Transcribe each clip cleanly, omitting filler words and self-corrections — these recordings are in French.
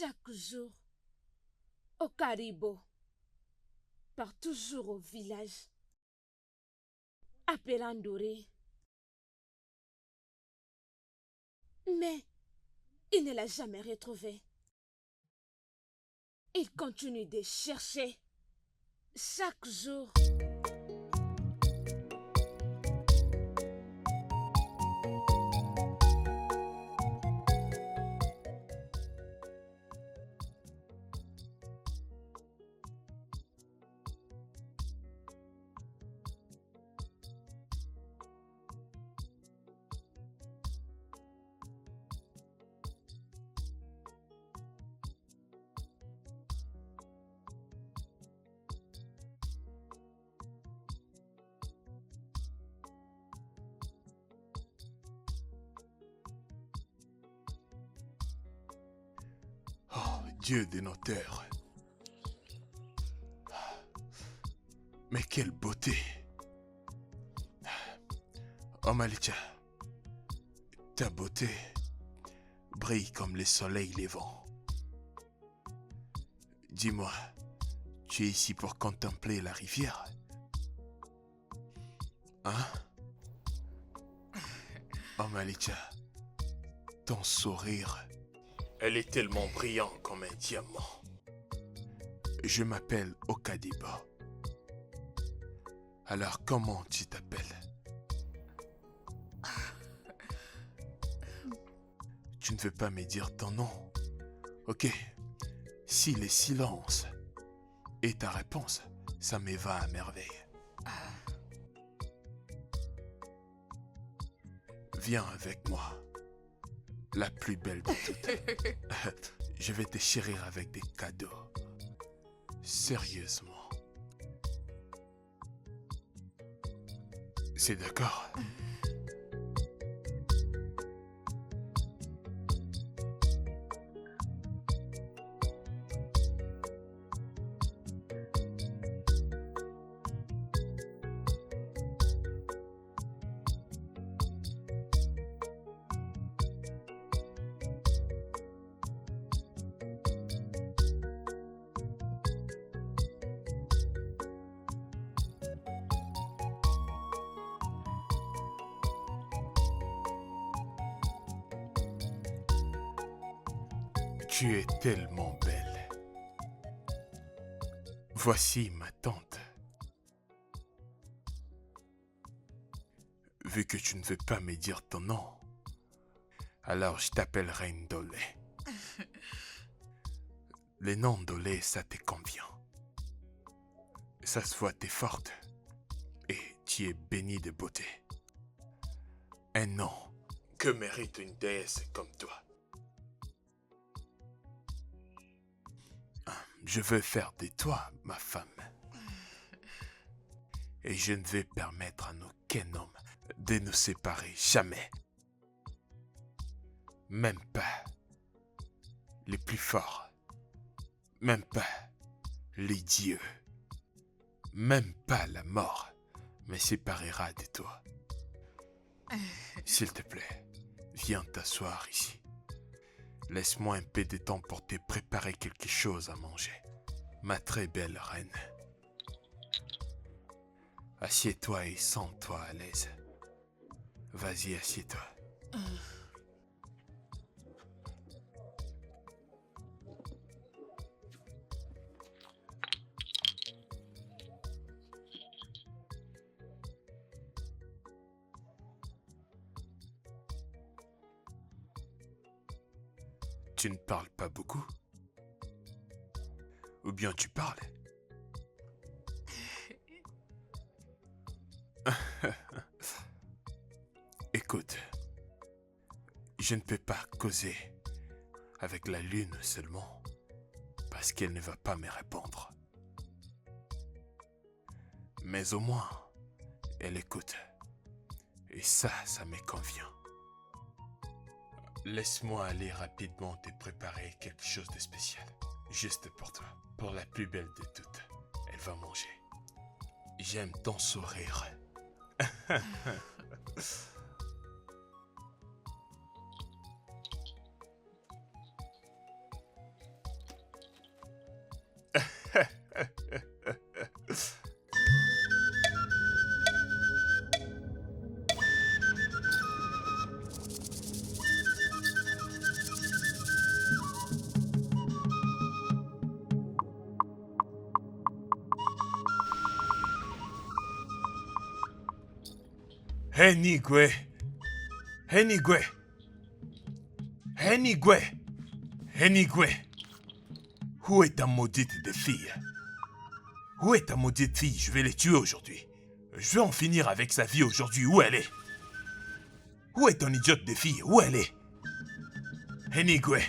Chaque jour, au Caribou, part toujours au village, appelant Doré. Mais il ne l'a jamais retrouvée. Il continue de chercher chaque jour. Oh, Dieu des noteurs. Mais quelle beauté. Oh Malicha, ta beauté brille comme le soleil levant. Dis-moi, tu es ici pour contempler la rivière? Hein? Oh Malicha, ton sourire, elle est tellement brillant comme un diamant. Je m'appelle Okadibo. Alors comment tu t'appelles? Tu ne veux pas me dire ton nom? Ok, si le silence est ta réponse, ça me va à merveille. Viens avec moi, la plus belle de toutes. Je vais te chérir avec des cadeaux. Sérieusement. C'est d'accord? Tu es tellement belle. Voici ma tante. Vu que tu ne veux pas me dire ton nom, alors je t'appellerai Ndolé. Le nom Ndolé, ça te convient. Ça se voit, t'es forte. Et tu es bénie de beauté. Un nom que mérite une déesse comme toi. Je veux faire de toi ma femme. Et je ne vais permettre à aucun homme de nous séparer, jamais. Même pas les plus forts. Même pas les dieux. Même pas la mort me séparera de toi. S'il te plaît, viens t'asseoir ici. Laisse-moi un peu de temps pour te préparer quelque chose à manger. Ma très belle reine. Assieds-toi et sens-toi à l'aise. Vas-y, assieds-toi. Tu ne parles pas beaucoup? Ou bien tu parles? Écoute, je ne peux pas causer avec la lune seulement parce qu'elle ne va pas me répondre. Mais au moins, elle écoute. Et ça me convient. Laisse-moi aller rapidement te préparer quelque chose de spécial. Juste pour toi. Pour la plus belle de toutes. Elle va manger. J'aime ton sourire. Henigwe. Henigwe. Henigwe. Henigwe. Où est ta maudite des filles? Où est ta maudite fille? Je vais les tuer aujourd'hui. Je vais en finir avec sa vie aujourd'hui. Où elle est? Où est ton idiote des filles? Où elle est? Henigwe.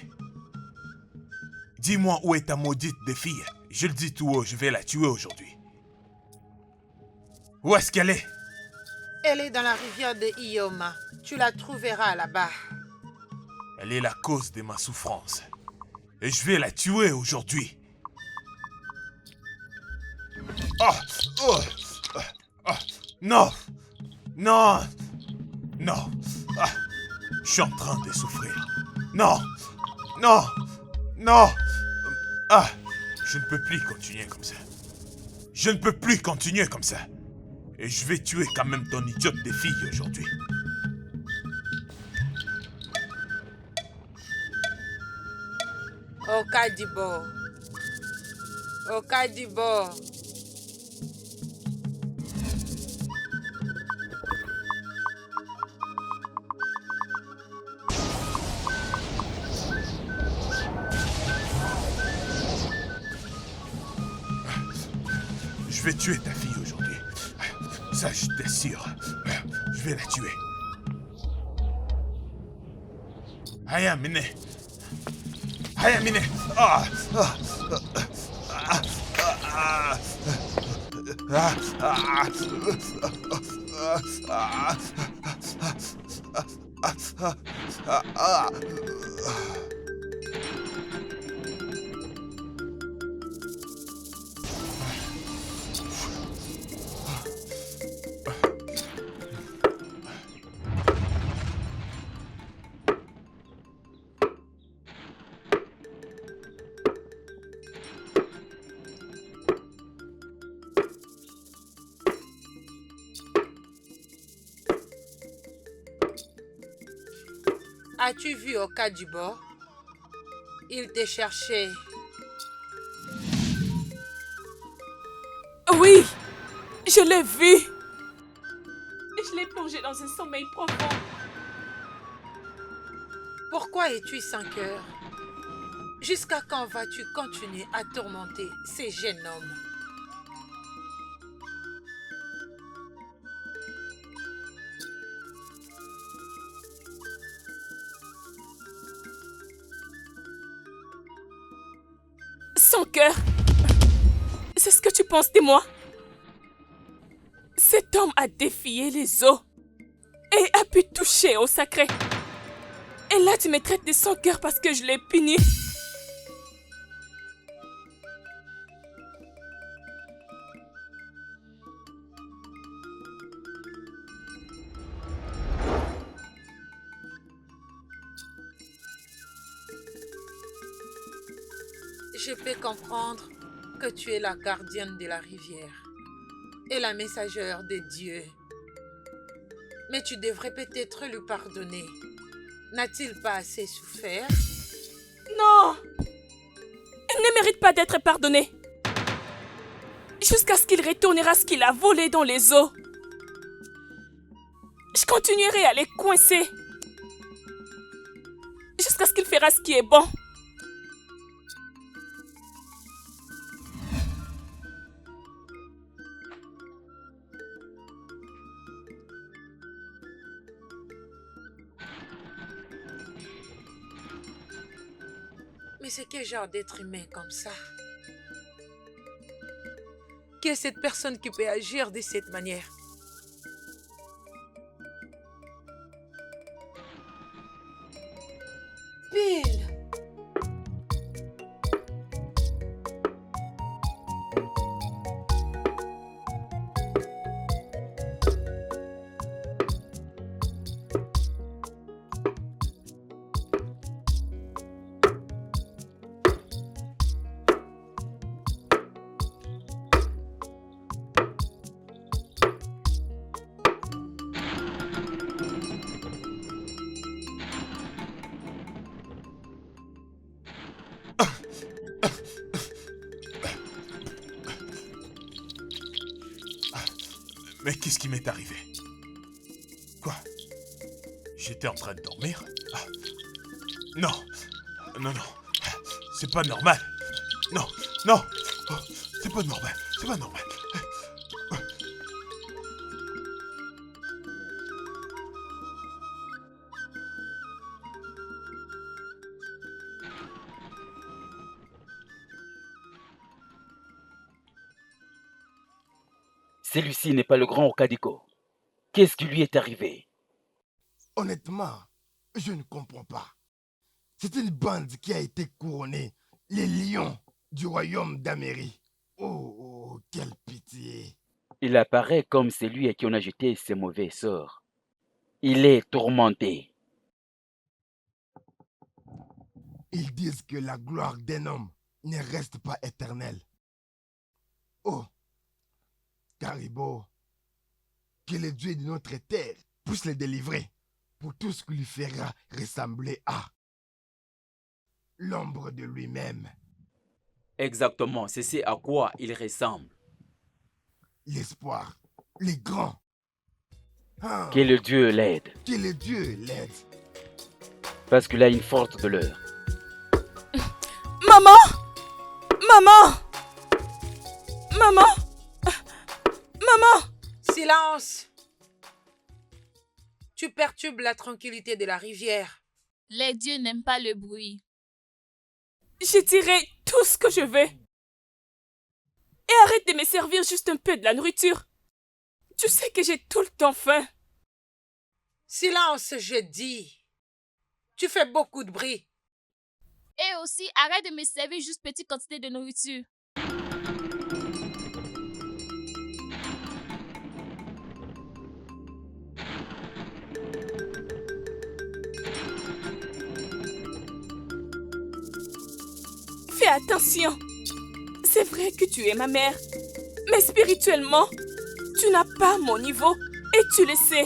Dis-moi où est ta maudite des filles. Je le dis tout haut, je vais la tuer aujourd'hui. Où est-ce qu'elle est? Elle est dans la rivière de Ioma. Tu la trouveras là-bas. Elle est la cause de ma souffrance. Et je vais la tuer aujourd'hui. Non! Non! Non! Je suis en train de souffrir. Non! Non! Non! Je ne peux plus continuer comme ça. Je ne peux plus continuer comme ça. Et je vais tuer quand même ton idiote des filles aujourd'hui. Okadibo. Okadibo. Je vais tuer ta fille aujourd'hui. Ça, je t'assure. Je vais la tuer. Hayamine. Hayamine. As-tu vu Okadibo? Il te cherchait. Oui, je l'ai vu. Je l'ai plongé dans un sommeil profond. Pourquoi es-tu sans cœur? Jusqu'à quand vas-tu continuer à tourmenter ces jeunes hommes? Sans cœur. C'est ce que tu penses de moi? Cet homme a défié les eaux et a pu toucher au sacré. Et là, tu me traites de sans cœur parce que je l'ai puni. Je peux comprendre que tu es la gardienne de la rivière et la messagère de Dieu. Mais tu devrais peut-être lui pardonner. N'a-t-il pas assez souffert? Non! Il ne mérite pas d'être pardonné. Jusqu'à ce qu'il retournera ce qu'il a volé dans les eaux. Je continuerai à les coincer. Jusqu'à ce qu'il fera ce qui est bon. Mais c'est quel genre d'être humain comme ça? Qui est cette personne qui peut agir de cette manière? Bill! Mais qu'est-ce qui m'est arrivé? Quoi? J'étais en train de dormir? Ah. Non, non, non, c'est pas normal. Non, non, oh, c'est pas normal, c'est pas normal. Celui-ci n'est pas le grand Okadiko. Qu'est-ce qui lui est arrivé? Honnêtement, je ne comprends pas. C'est une bande qui a été couronnée, les lions du royaume d'Amérie. Oh, oh, quelle pitié. Il apparaît comme celui à qui on a jeté ses mauvais sorts. Il est tourmenté. Ils disent que la gloire d'un homme ne reste pas éternelle. Oh, Karibo, que le Dieu de notre terre puisse le délivrer pour tout ce qui lui fera ressembler à l'ombre de lui-même. Exactement, c'est ce à quoi il ressemble. L'espoir, les grands. Ah, Que le Dieu l'aide, que le Dieu l'aide. parce qu'il a une forte douleur. Maman! Maman! Maman! Maman! Silence! Tu perturbes la tranquillité de la rivière. Les dieux n'aiment pas le bruit. Je dirai tout ce que je veux. Et arrête de me servir juste un peu de la nourriture. Tu sais que j'ai tout le temps faim. Silence, je dis. Tu fais beaucoup de bruit. Et aussi, arrête de me servir juste petite quantité de nourriture. Fais attention. C'est vrai que tu es ma mère. Mais spirituellement, tu n'as pas mon niveau. Et tu le sais.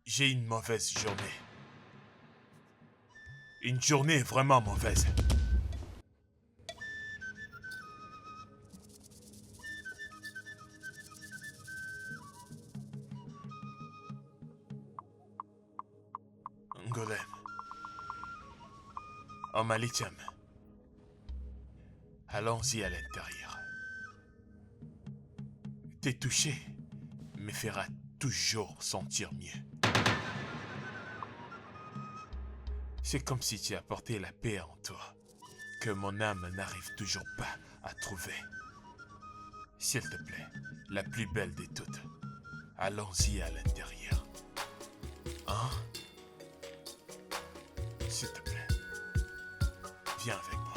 J'ai une mauvaise journée. Une journée vraiment mauvaise. Golem. Omalicham. Allons-y à l'intérieur. T'es touché me fera toujours sentir mieux. C'est comme si tu apportais la paix en toi, que mon âme n'arrive toujours pas à trouver. S'il te plaît, la plus belle de toutes, allons-y à l'intérieur. Hein? S'il te plaît, viens avec moi.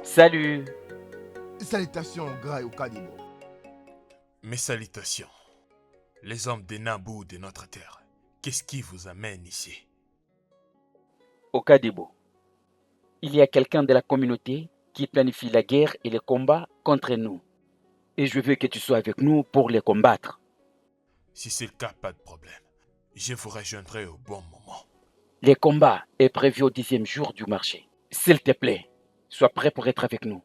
Salut! Salutations au gras et au Kadibo. Mes salutations, les hommes des Naboo de notre terre. Qu'est-ce qui vous amène ici? Okadebo, il y a quelqu'un de la communauté qui planifie la guerre et les combats contre nous. Et je veux que tu sois avec nous pour les combattre. Si c'est le cas, pas de problème. Je vous rejoindrai au bon moment. Les combats est prévu au 10e jour du marché. S'il te plaît, sois prêt pour être avec nous.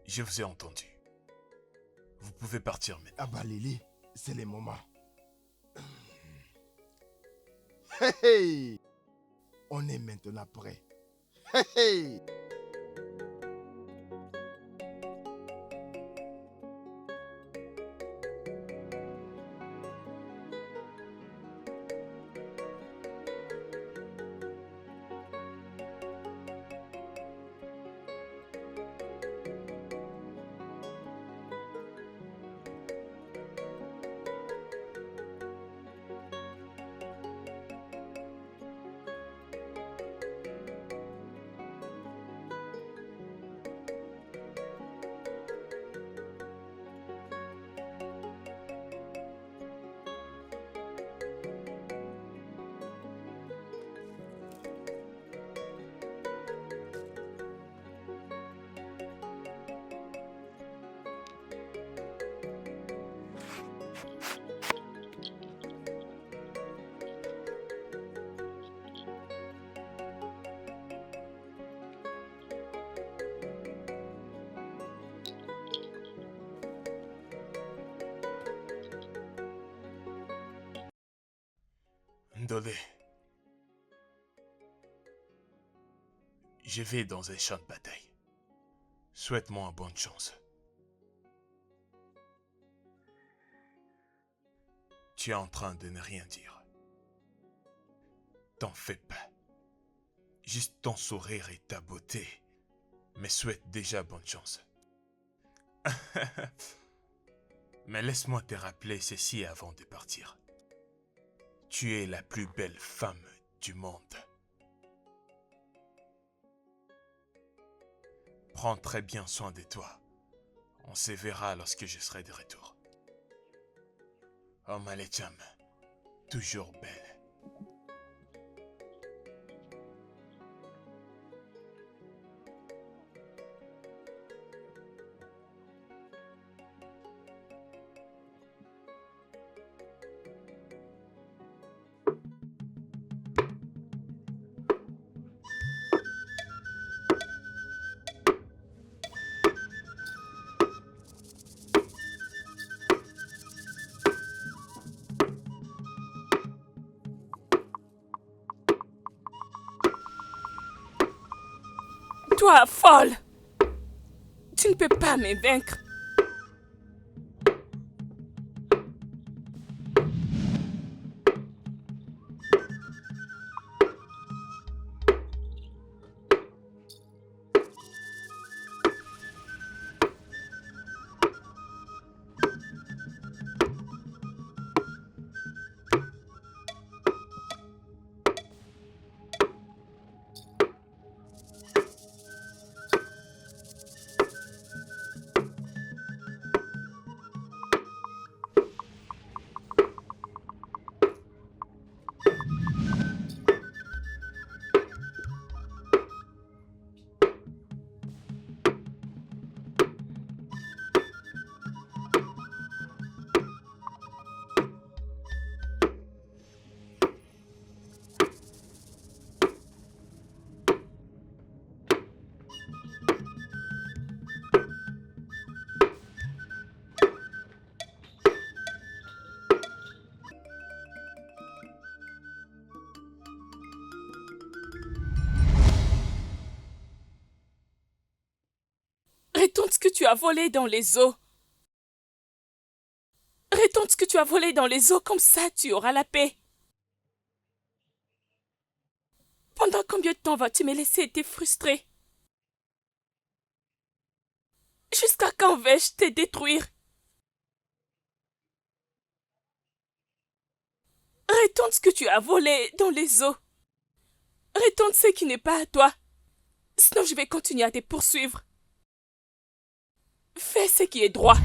Je vous ai entendu. Vous pouvez partir maintenant. Ah bah Lily, c'est le moment. Hey, hey. On est maintenant prêt. Hey, hey. Ndolé, je vais dans un champ de bataille. Souhaite-moi bonne chance. Tu es en train de ne rien dire. T'en fais pas. Juste ton sourire et ta beauté me souhaitent déjà bonne chance. Mais laisse-moi te rappeler ceci avant de partir. Tu es la plus belle femme du monde. Prends très bien soin de toi. On se verra lorsque je serai de retour. Oh Malecham, toujours belle. Toi, folle! Tu ne peux pas me vaincre. Retourne ce que tu as volé dans les eaux. Retourne ce que tu as volé dans les eaux, comme ça tu auras la paix. Pendant combien de temps vas-tu me laisser te frustrer? Jusqu'à quand vais-je te détruire? Retourne ce que tu as volé dans les eaux. Retourne ce qui n'est pas à toi. Sinon je vais continuer à te poursuivre. Fais ce qui est droit.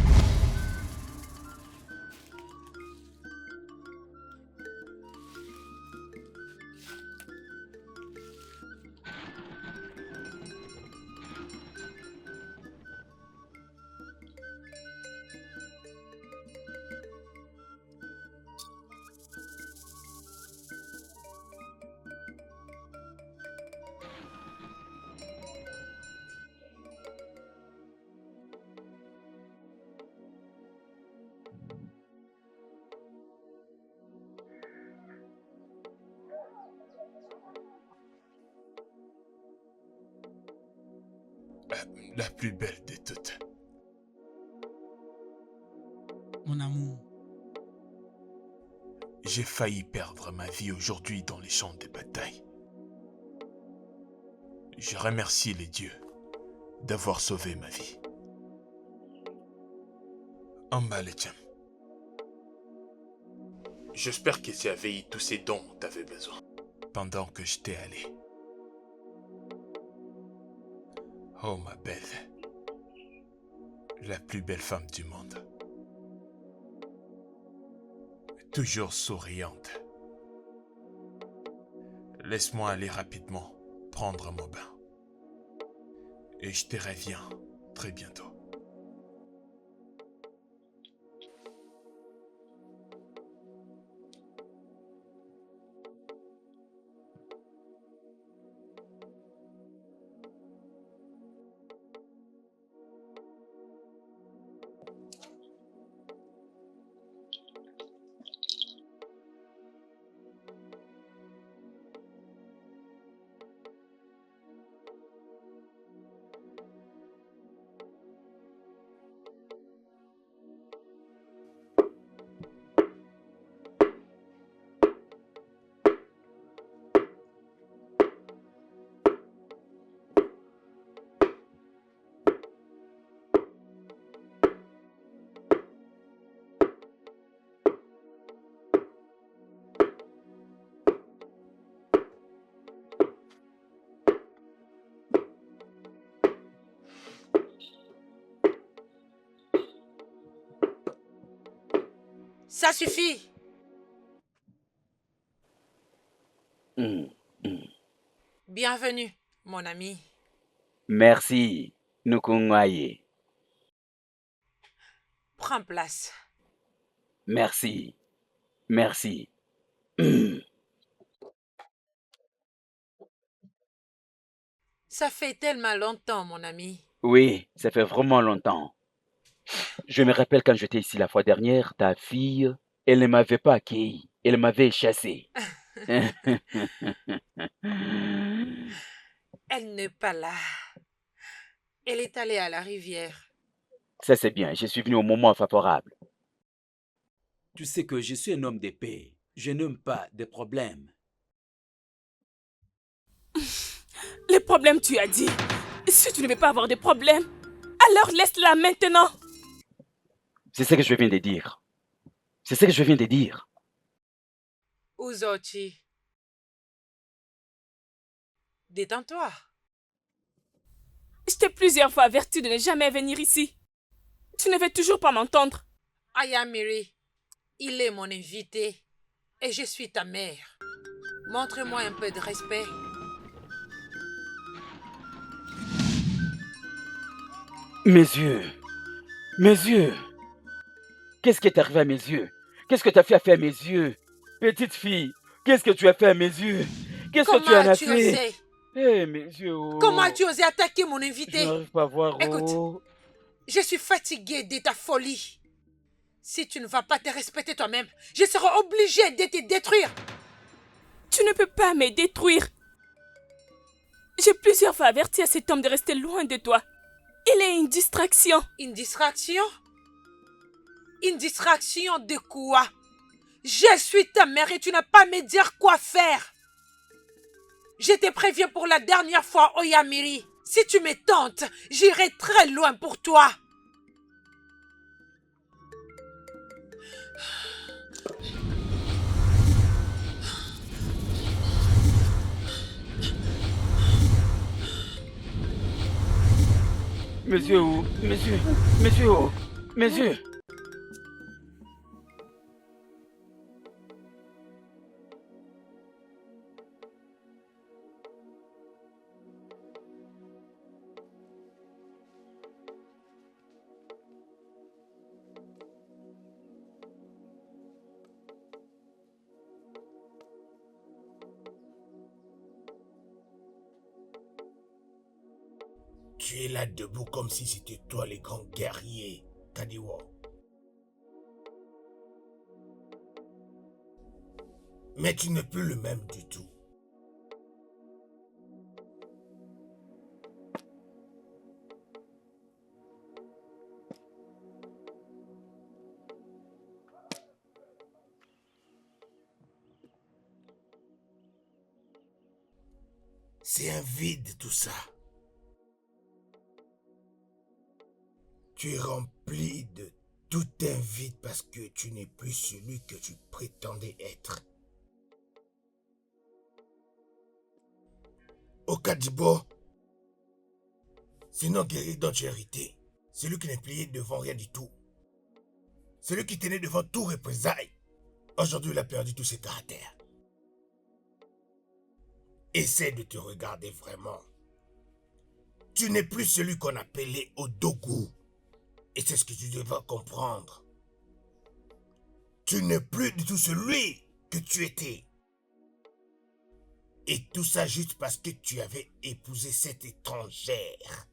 la plus belle de toutes. Mon amour, J'ai failli perdre ma vie aujourd'hui dans les champs de bataille. Je remercie les dieux d'avoir sauvé ma vie. Ambalechem. J'espère que tu avais eu tous ces dons dont tu avais besoin pendant que j'étais allé. Oh ma belle, la plus belle femme du monde. Toujours souriante. Laisse-moi aller rapidement prendre mon bain. Et je te reviens très bientôt. Ça suffit. Hmm. Bienvenue, mon ami. Merci, Nukungwaye. Prends place. Merci. Merci. Ça fait tellement longtemps, mon ami. Oui, ça fait vraiment longtemps. Je me rappelle quand j'étais ici la fois dernière, ta fille, elle ne m'avait pas accueilli, elle m'avait chassé. Elle n'est pas là. Elle est allée à la rivière. Ça c'est bien, je suis venu au moment favorable. Tu sais que je suis un homme de paix. Je n'aime pas de problèmes. Les problèmes, tu as dit. Si tu ne veux pas avoir de problèmes, alors laisse-la maintenant. C'est ce que je viens de dire. C'est ce que je viens de dire. Uzochi. Détends-toi. Je t'ai plusieurs fois averti de ne jamais venir ici. Tu ne veux toujours pas m'entendre. Ayamiri, il est mon invité et je suis ta mère. Montre-moi un peu de respect. Mes yeux. Mes yeux. Qu'est-ce qui est arrivé à mes yeux? Qu'est-ce que tu as fait à mes yeux? Petite fille, qu'est-ce que tu as fait à mes yeux? Qu'est-ce que tu en Comment as as-tu fait? osé? Eh, mes yeux. Oh. Comment as-tu osé attaquer mon Je invité? n'arrive pas à voir. Écoute, Oh. je suis fatiguée de ta folie. Si tu ne vas pas te respecter toi-même, je serai obligée de te détruire. Tu ne peux pas me détruire. J'ai plusieurs fois averti à cet homme de rester loin de toi. Il est une distraction. Une distraction? Une distraction de quoi? Je suis ta mère et tu n'as pas à me dire quoi faire. Je te préviens pour la dernière fois, Oyamiri. Si tu me tentes, j'irai très loin pour toi. Mes yeux où? Mes yeux. Mes yeux où? Mes yeux. Tu es là debout comme si c'était toi le grand guerrier, Kadiwo. Mais tu n'es plus le même du tout. C'est un vide tout ça. Tu es rempli de tout un vide parce que tu n'es plus celui que tu prétendais être. Okadibo, c'est non guerrier dont tu as hérité. Celui qui n'est plié devant rien du tout. Celui qui tenait devant tout représailles. Aujourd'hui, il a perdu tous ses caractères. Essaie de te regarder vraiment. Tu n'es plus celui qu'on appelait Odogu. Et c'est ce que tu devras comprendre. Tu n'es plus du tout celui que tu étais. Et tout ça juste parce que tu avais épousé cette étrangère.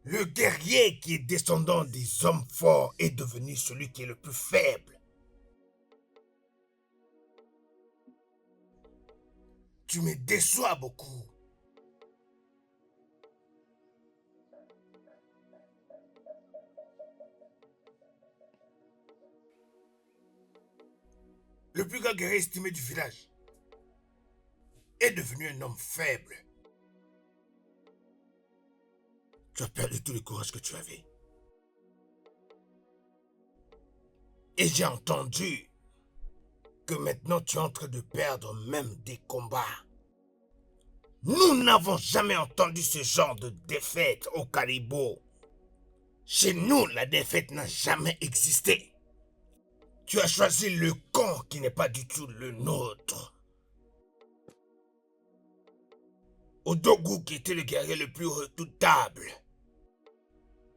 Le guerrier qui est descendant des hommes forts est devenu celui qui est le plus faible. Tu me déçois beaucoup. Le plus grand guerrier estimé du village est devenu un homme faible. Tu as perdu tout le courage que tu avais. Et j'ai entendu que maintenant tu es en train de perdre même des combats. Nous n'avons jamais entendu ce genre de défaite au Karibo. Chez nous, la défaite n'a jamais existé. Tu as choisi le camp qui n'est pas du tout le nôtre. Odogu qui était le guerrier le plus redoutable.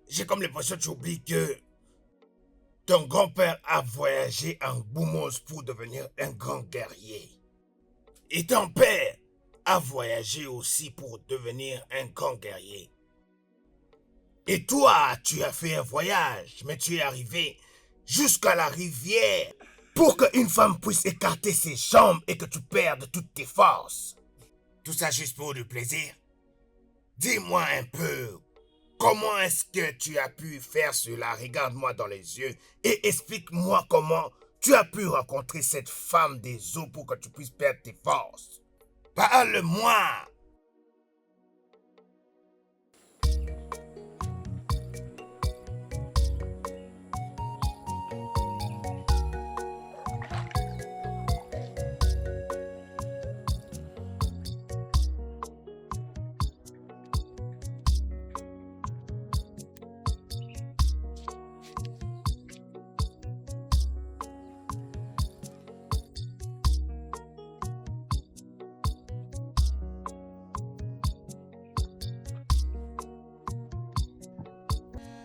J'ai comme l'impression que tu oublies que ton grand-père a voyagé en Boumos pour devenir un grand guerrier. Et ton père a voyagé aussi pour devenir un grand guerrier. Et toi, tu as fait un voyage, mais tu es arrivé jusqu'à la rivière pour qu'une femme puisse écarter ses jambes et que tu perdes toutes tes forces. Tout ça juste pour du plaisir? Dis-moi un peu, comment est-ce que tu as pu faire cela? Regarde-moi dans les yeux et explique-moi comment tu as pu rencontrer cette femme des eaux pour que tu puisses perdre tes forces. Parle-moi!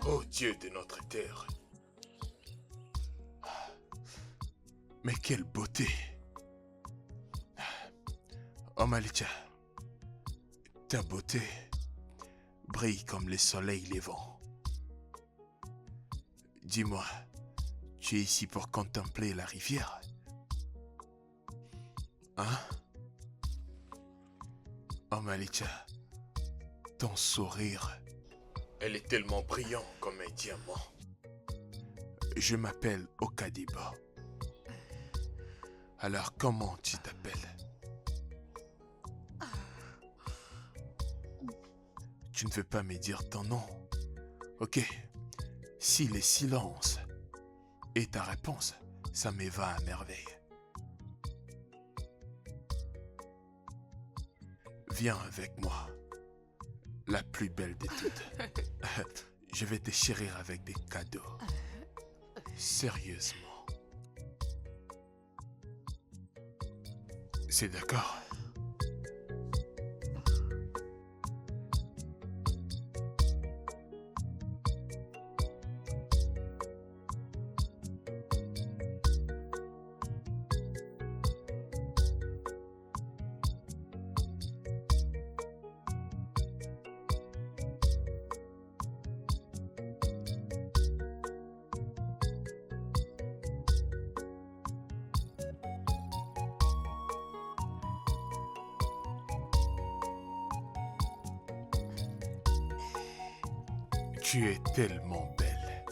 Ô Dieu de notre terre. Mais quelle beauté. Oh Malicha, ta beauté brille comme le soleil levant. Dis-moi, tu es ici pour contempler la rivière? Hein? Oh Malicha, ton sourire, elle est tellement brillant comme un diamant. Je m'appelle Okadibo. Alors comment tu t'appelles? Tu ne veux pas me dire ton nom? Ok. Si le silence est ta réponse, ça me va à merveille. Viens avec moi. La plus belle de toutes. Je vais te chérir avec des cadeaux. Sérieusement. C'est d'accord? Tu es tellement belle.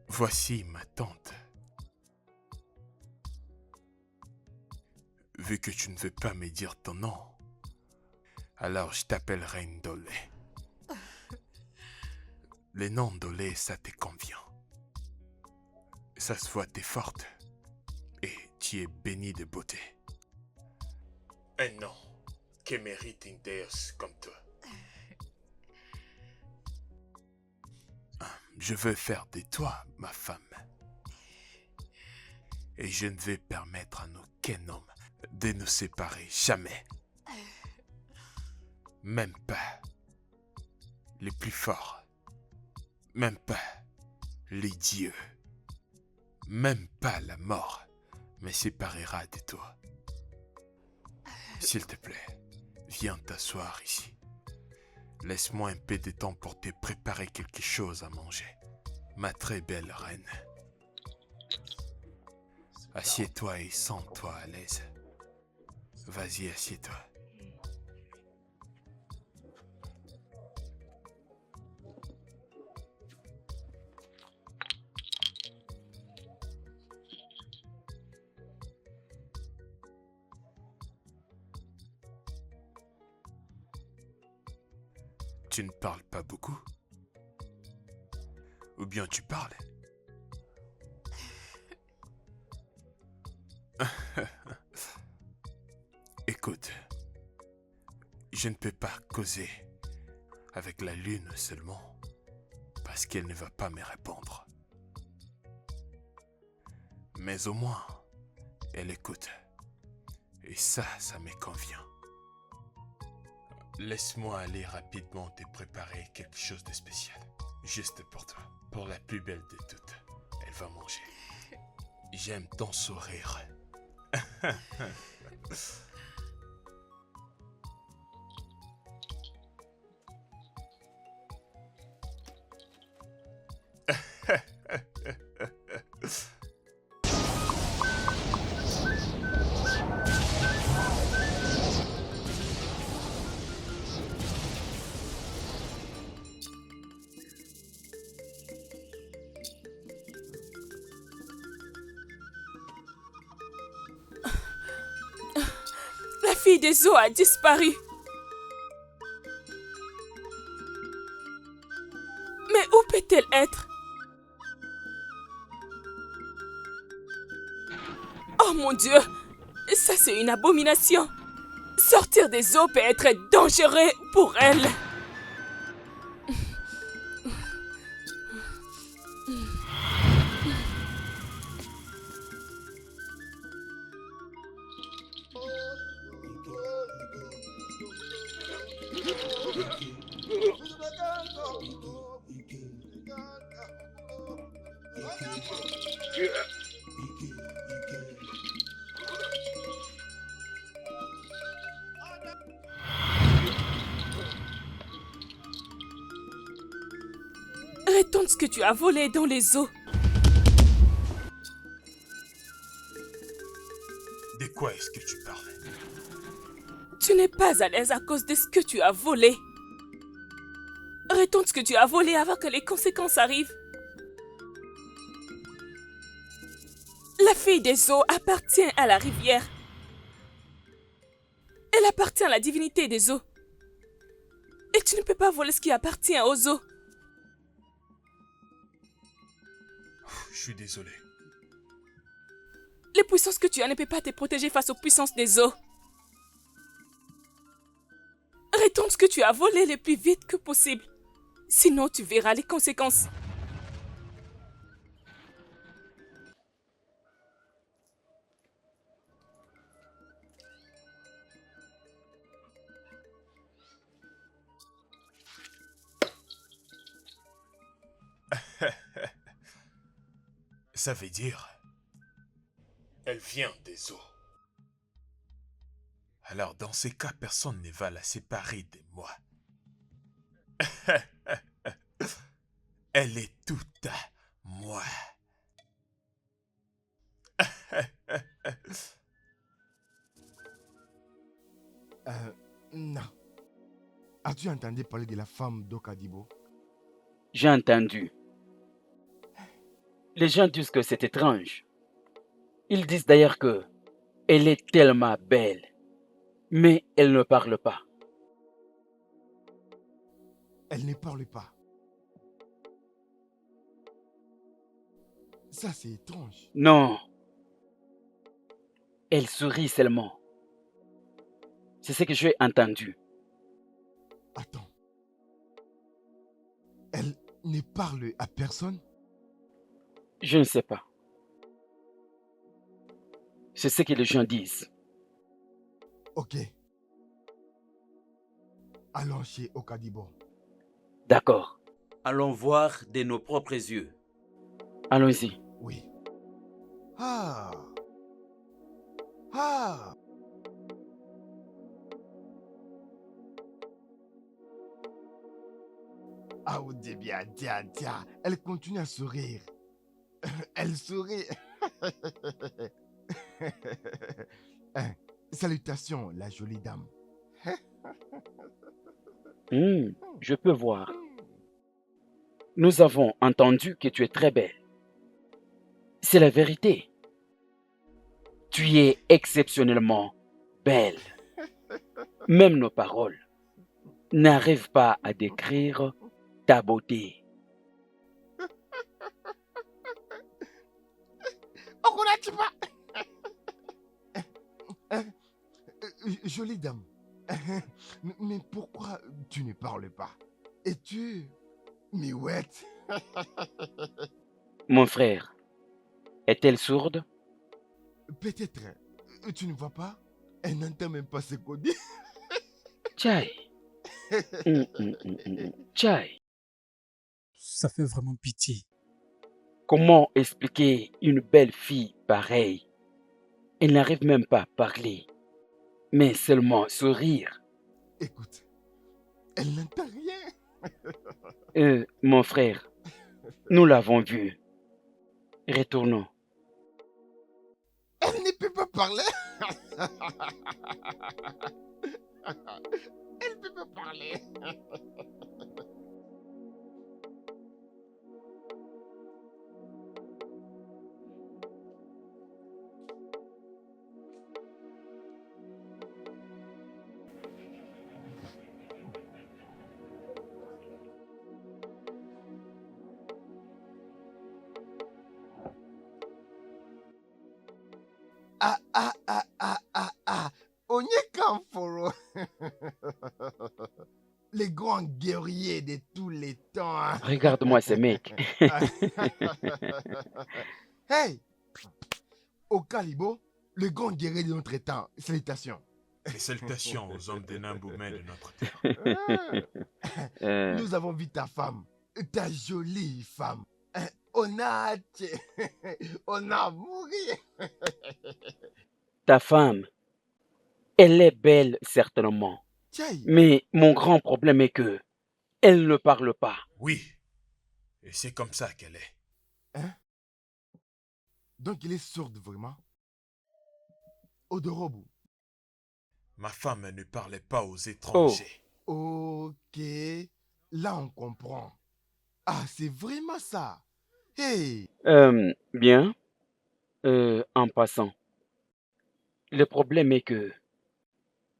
Voici ma tante. Vu que tu ne veux pas me dire ton nom, alors je t'appellerai Ndolé. Le nom Ndolé, ça te convient. Ça se voit, t'es forte. Et tu es bénie de beauté. Un nom que mérite une déesse comme toi. Je veux faire de toi ma femme. Et je ne vais permettre à aucun homme de nous séparer, jamais. Même pas les plus forts. Même pas les dieux. Même pas la mort me séparera de toi. S'il te plaît, viens t'asseoir ici. Laisse-moi un peu de temps pour te préparer quelque chose à manger. Ma très belle reine. Assieds-toi et sens-toi à l'aise. Vas-y, assieds-toi. Tu ne parles pas beaucoup? Ou bien tu parles? Écoute, je ne peux pas causer avec la lune seulement parce qu'elle ne va pas me répondre. Mais au moins, elle écoute. Et ça me convient. Laisse-moi aller rapidement te préparer quelque chose de spécial. Juste pour toi. Pour la plus belle de toutes. Elle va manger. J'aime ton sourire. La fille des eaux a disparu. Mais où peut-elle être? Oh mon Dieu! Ça, c'est une abomination. Sortir des eaux peut être dangereux pour elle. Retourne ce que tu as volé dans les eaux. De quoi est-ce que tu parles? Tu n'es pas à l'aise à cause de ce que tu as volé. Retourne ce que tu as volé avant que les conséquences arrivent. La fille des eaux appartient à la rivière. Elle appartient à la divinité des eaux. Et tu ne peux pas voler ce qui appartient aux eaux. Je suis désolé. Les puissances que tu as ne peuvent pas te protéger face aux puissances des eaux. Retourne ce que tu as volé le plus vite que possible. Sinon, tu verras les conséquences. Ça veut dire... Elle vient des eaux. Alors dans ces cas, personne ne va la séparer de moi. Elle est toute à moi. Non. As-tu entendu parler de la femme d'Okadibo? J'ai entendu. Les gens disent que c'est étrange. Ils disent d'ailleurs que Elle est tellement belle, mais elle ne parle pas. Elle ne parle pas. Ça, c'est étrange. Non, elle sourit seulement. C'est ce que j'ai entendu. Attends. Elle ne parle à personne? Je ne sais pas. C'est ce que les gens disent. Ok. Allons chez Okadibo. D'accord, Allons voir de nos propres yeux. allons-y. Oui. Ah. Ah. Ah, au début, tiens. Elle continue à sourire. Elle sourit. Hein, salutations, la jolie dame. Je peux voir. Nous avons entendu que tu es très belle. C'est la vérité. Tu es exceptionnellement belle. Même nos paroles n'arrivent pas à décrire ta beauté. Okurachiba. Jolie dame. Mais pourquoi tu ne parles pas? Es-tu miouette? Mon frère, est-elle sourde? Peut-être. Tu ne vois pas? Elle n'entend même pas ce qu'on dit. Tchai. Tchai. Ça fait vraiment pitié. Comment expliquer une belle fille pareille? Elle n'arrive même pas à parler, mais seulement sourire. Écoute, elle n'entend rien. Mon frère, nous l'avons vu. Retournons. Elle ne peut pas parler. Elle ne peut pas parler. Onyekamforo. Les grands guerriers de tous les temps. Hein. Regarde-moi ce mec. Hey! Okalibo, le grand guerrier de notre temps. Salutations. Et salutations aux hommes des Namboumais de notre terre. Nous avons vu ta femme, ta jolie femme. On a hâte. On a mouru. Ta femme, elle est belle certainement. Tiens, Mais mon grand problème est que elle ne parle pas. Oui, et c'est comme ça qu'elle est. hein? Donc il est sourde vraiment. Odorobu. Ma femme ne parlait pas aux étrangers. Ok, là on comprend. Ah, c'est vraiment ça. Hey, Bien. En passant, le problème est que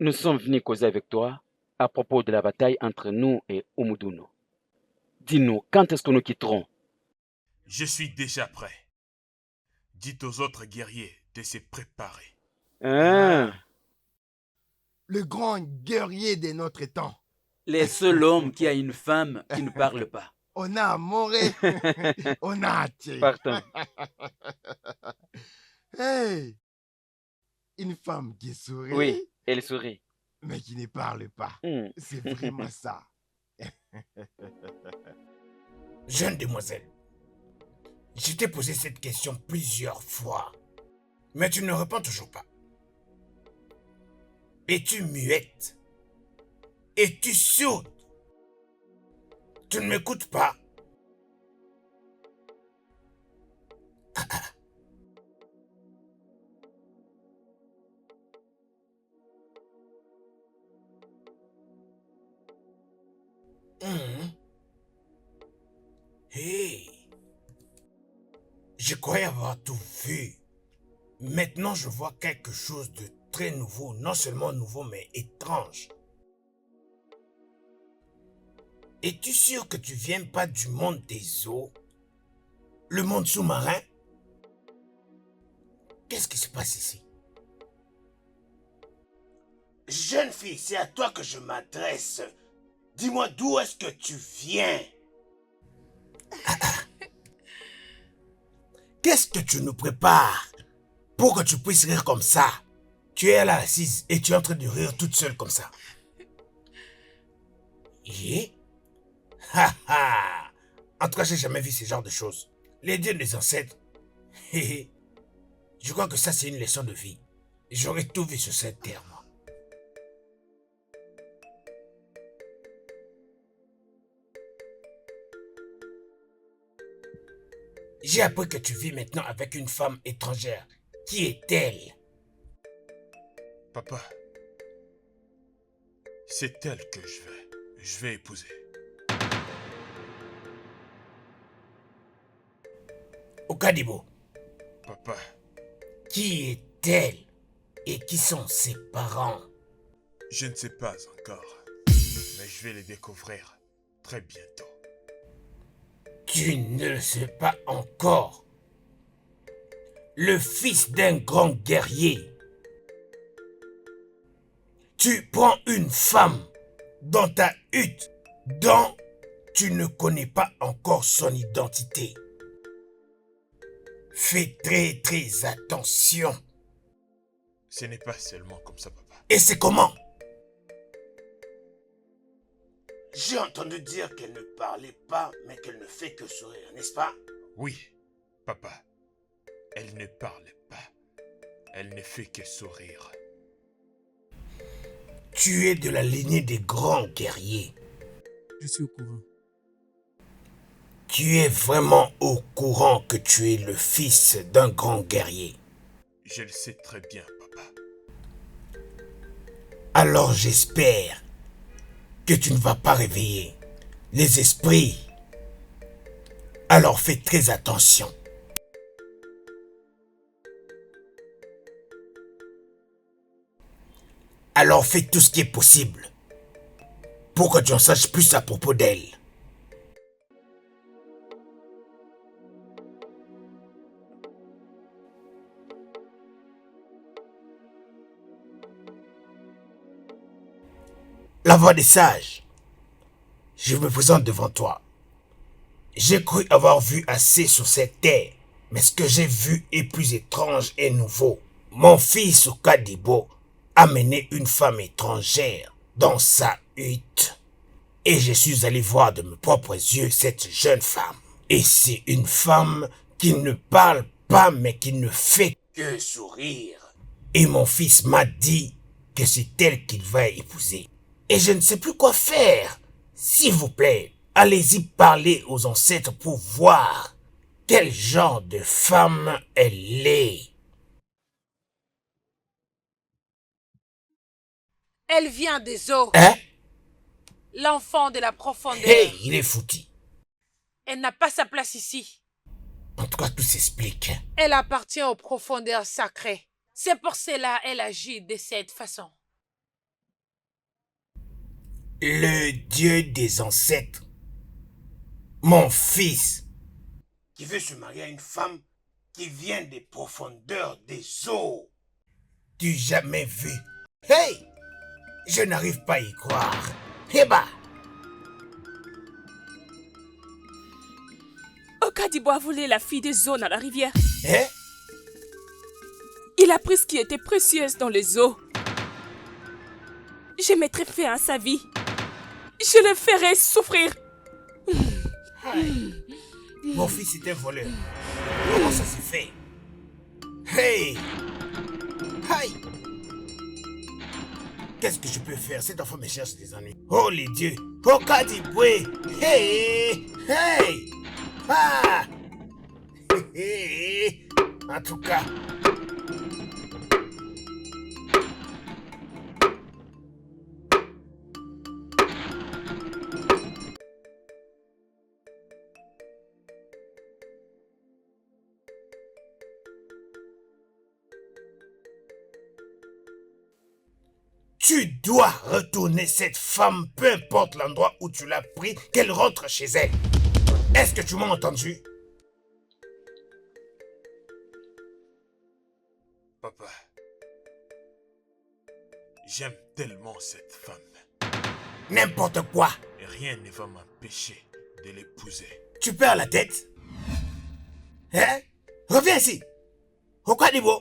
nous sommes venus causer avec toi à propos de la bataille entre nous et Umuduno. Dis-nous, quand est-ce que nous quitterons? Je suis déjà prêt. Dites aux autres guerriers de se préparer. Hein? le grand guerrier de notre temps. Le seul homme qui a une femme qui ne parle pas. On a moré. On a hâte. Partons. Hey, une femme qui sourit, Oui, elle sourit. mais qui ne parle pas. C'est vraiment ça. Jeune demoiselle, je t'ai posé cette question plusieurs fois, mais tu ne réponds toujours pas. Es-tu muette? Es-tu sourde? Tu ne m'écoutes pas? Hey, je croyais avoir tout vu. Maintenant, je vois quelque chose de très nouveau. Non seulement nouveau, mais étrange. Es-tu sûr que tu viens pas du monde des eaux? Le monde sous-marin? Qu'est-ce qui se passe ici? Jeune fille, c'est à toi que je m'adresse. Dis-moi d'où est-ce que tu viens? Qu'est-ce que tu nous prépares pour que tu puisses rire comme ça? Tu es là assise et tu es en train de rire toute seule comme ça. Et? Ha ha! En tout cas, j'ai jamais vu ce genre de choses. Les dieux des ancêtres. Je crois que ça, c'est une leçon de vie. J'aurais tout vu sur cette terre, moi. J'ai appris que tu vis maintenant avec une femme étrangère. Qui est-elle? Papa, c'est elle que je vais épouser. Okadibo, Papa, qui est-elle? Et qui sont ses parents? je ne sais pas encore, mais je vais les découvrir très bientôt. Tu ne le sais pas encore. Le fils d'un grand guerrier. Tu prends une femme dans ta hutte dont tu ne connais pas encore son identité. Fais très très attention. Ce n'est pas seulement comme ça, papa. Et c'est comment? J'ai entendu dire qu'elle ne parlait pas, mais qu'elle ne fait que sourire, n'est-ce pas? Oui, papa. Elle ne parle pas. Elle ne fait que sourire. Tu es de la lignée des grands guerriers. Je suis au courant. Tu es vraiment au courant que tu es le fils d'un grand guerrier. Je le sais très bien, papa. Alors j'espère que tu ne vas pas réveiller les esprits. Alors fais très attention. Alors fais tout ce qui est possible pour que tu en saches plus à propos d'elle. La voix des sages. Je me présente devant toi. J'ai cru avoir vu assez sur cette terre, mais ce que j'ai vu est plus étrange et nouveau. Mon fils Okadibo a mené une femme étrangère dans sa hutte. Et je suis allé voir de mes propres yeux cette jeune femme. Et c'est une femme qui ne parle pas mais qui ne fait que sourire. Et mon fils m'a dit que c'est elle qu'il va épouser. Et je ne sais plus quoi faire. S'il vous plaît, allez-y parler aux ancêtres pour voir quel genre de femme elle est. Elle vient des eaux. Hein? L'enfant de la profondeur. Hey, il est foutu. Elle n'a pas sa place ici. En tout cas, tout s'explique. Elle appartient aux profondeurs sacrées. C'est pour cela qu'elle agit de cette façon. Le Dieu des ancêtres, mon fils, qui veut se marier à une femme qui vient des profondeurs des eaux. Tu jamais vu? Hey! Je n'arrive pas à y croire. Eh bah! Okadibo a volé la fille des eaux dans la rivière. Hein? Il a pris ce qui était précieux dans les eaux. Je mettrai fin à sa vie. Je le ferai souffrir. Mon fils est un voleur. Comment ça s'est fait? Hey! Hey! Qu'est-ce que je peux faire? Cet enfant me cherche des ennuis. Oh les dieux! Oh Kadibwe! Hey! Hey! Ah! Hey! En tout cas... Tu dois retourner cette femme, peu importe l'endroit où tu l'as pris, qu'elle rentre chez elle. Est-ce que tu m'as entendu? Papa, j'aime tellement cette femme. N'importe quoi. Et rien ne va m'empêcher de l'épouser. Tu perds la tête? Hein? Reviens ici. Okadibo.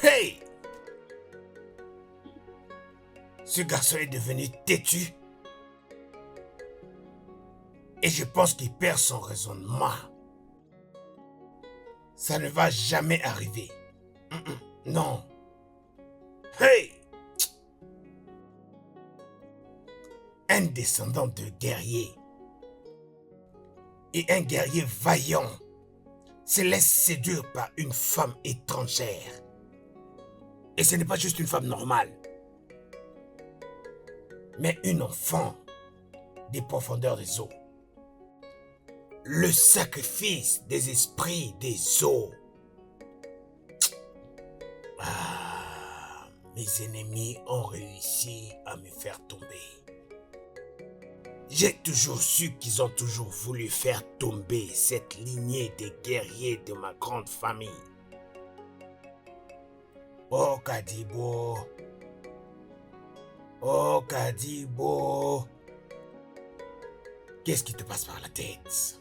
Hey! Ce garçon est devenu têtu. Et je pense qu'il perd son raisonnement. Ça ne va jamais arriver. Non. Hey! Un descendant de guerrier et un guerrier vaillant se laisse séduire par une femme étrangère. Et ce n'est pas juste une femme normale, mais une enfant des profondeurs des eaux. Le sacrifice des esprits des eaux. Ah, mes ennemis ont réussi à me faire tomber. J'ai toujours su qu'ils ont toujours voulu faire tomber cette lignée des guerriers de ma grande famille. Oh Kadibo. Oh Kadibo. Qu'est-ce qui te passe par la tête?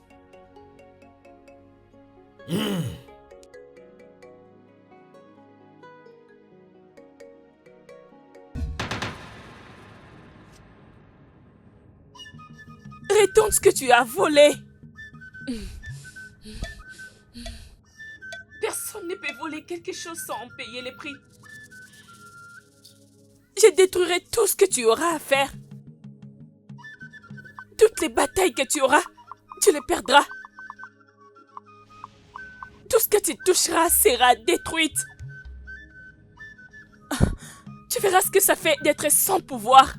Retourne ce que tu as volé. Personne ne peut voler quelque chose sans en payer les prix. Je détruirai tout ce que tu auras à faire. Toutes les batailles que tu auras, tu les perdras. Tout ce que tu toucheras sera détruit. Tu verras ce que ça fait d'être sans pouvoir.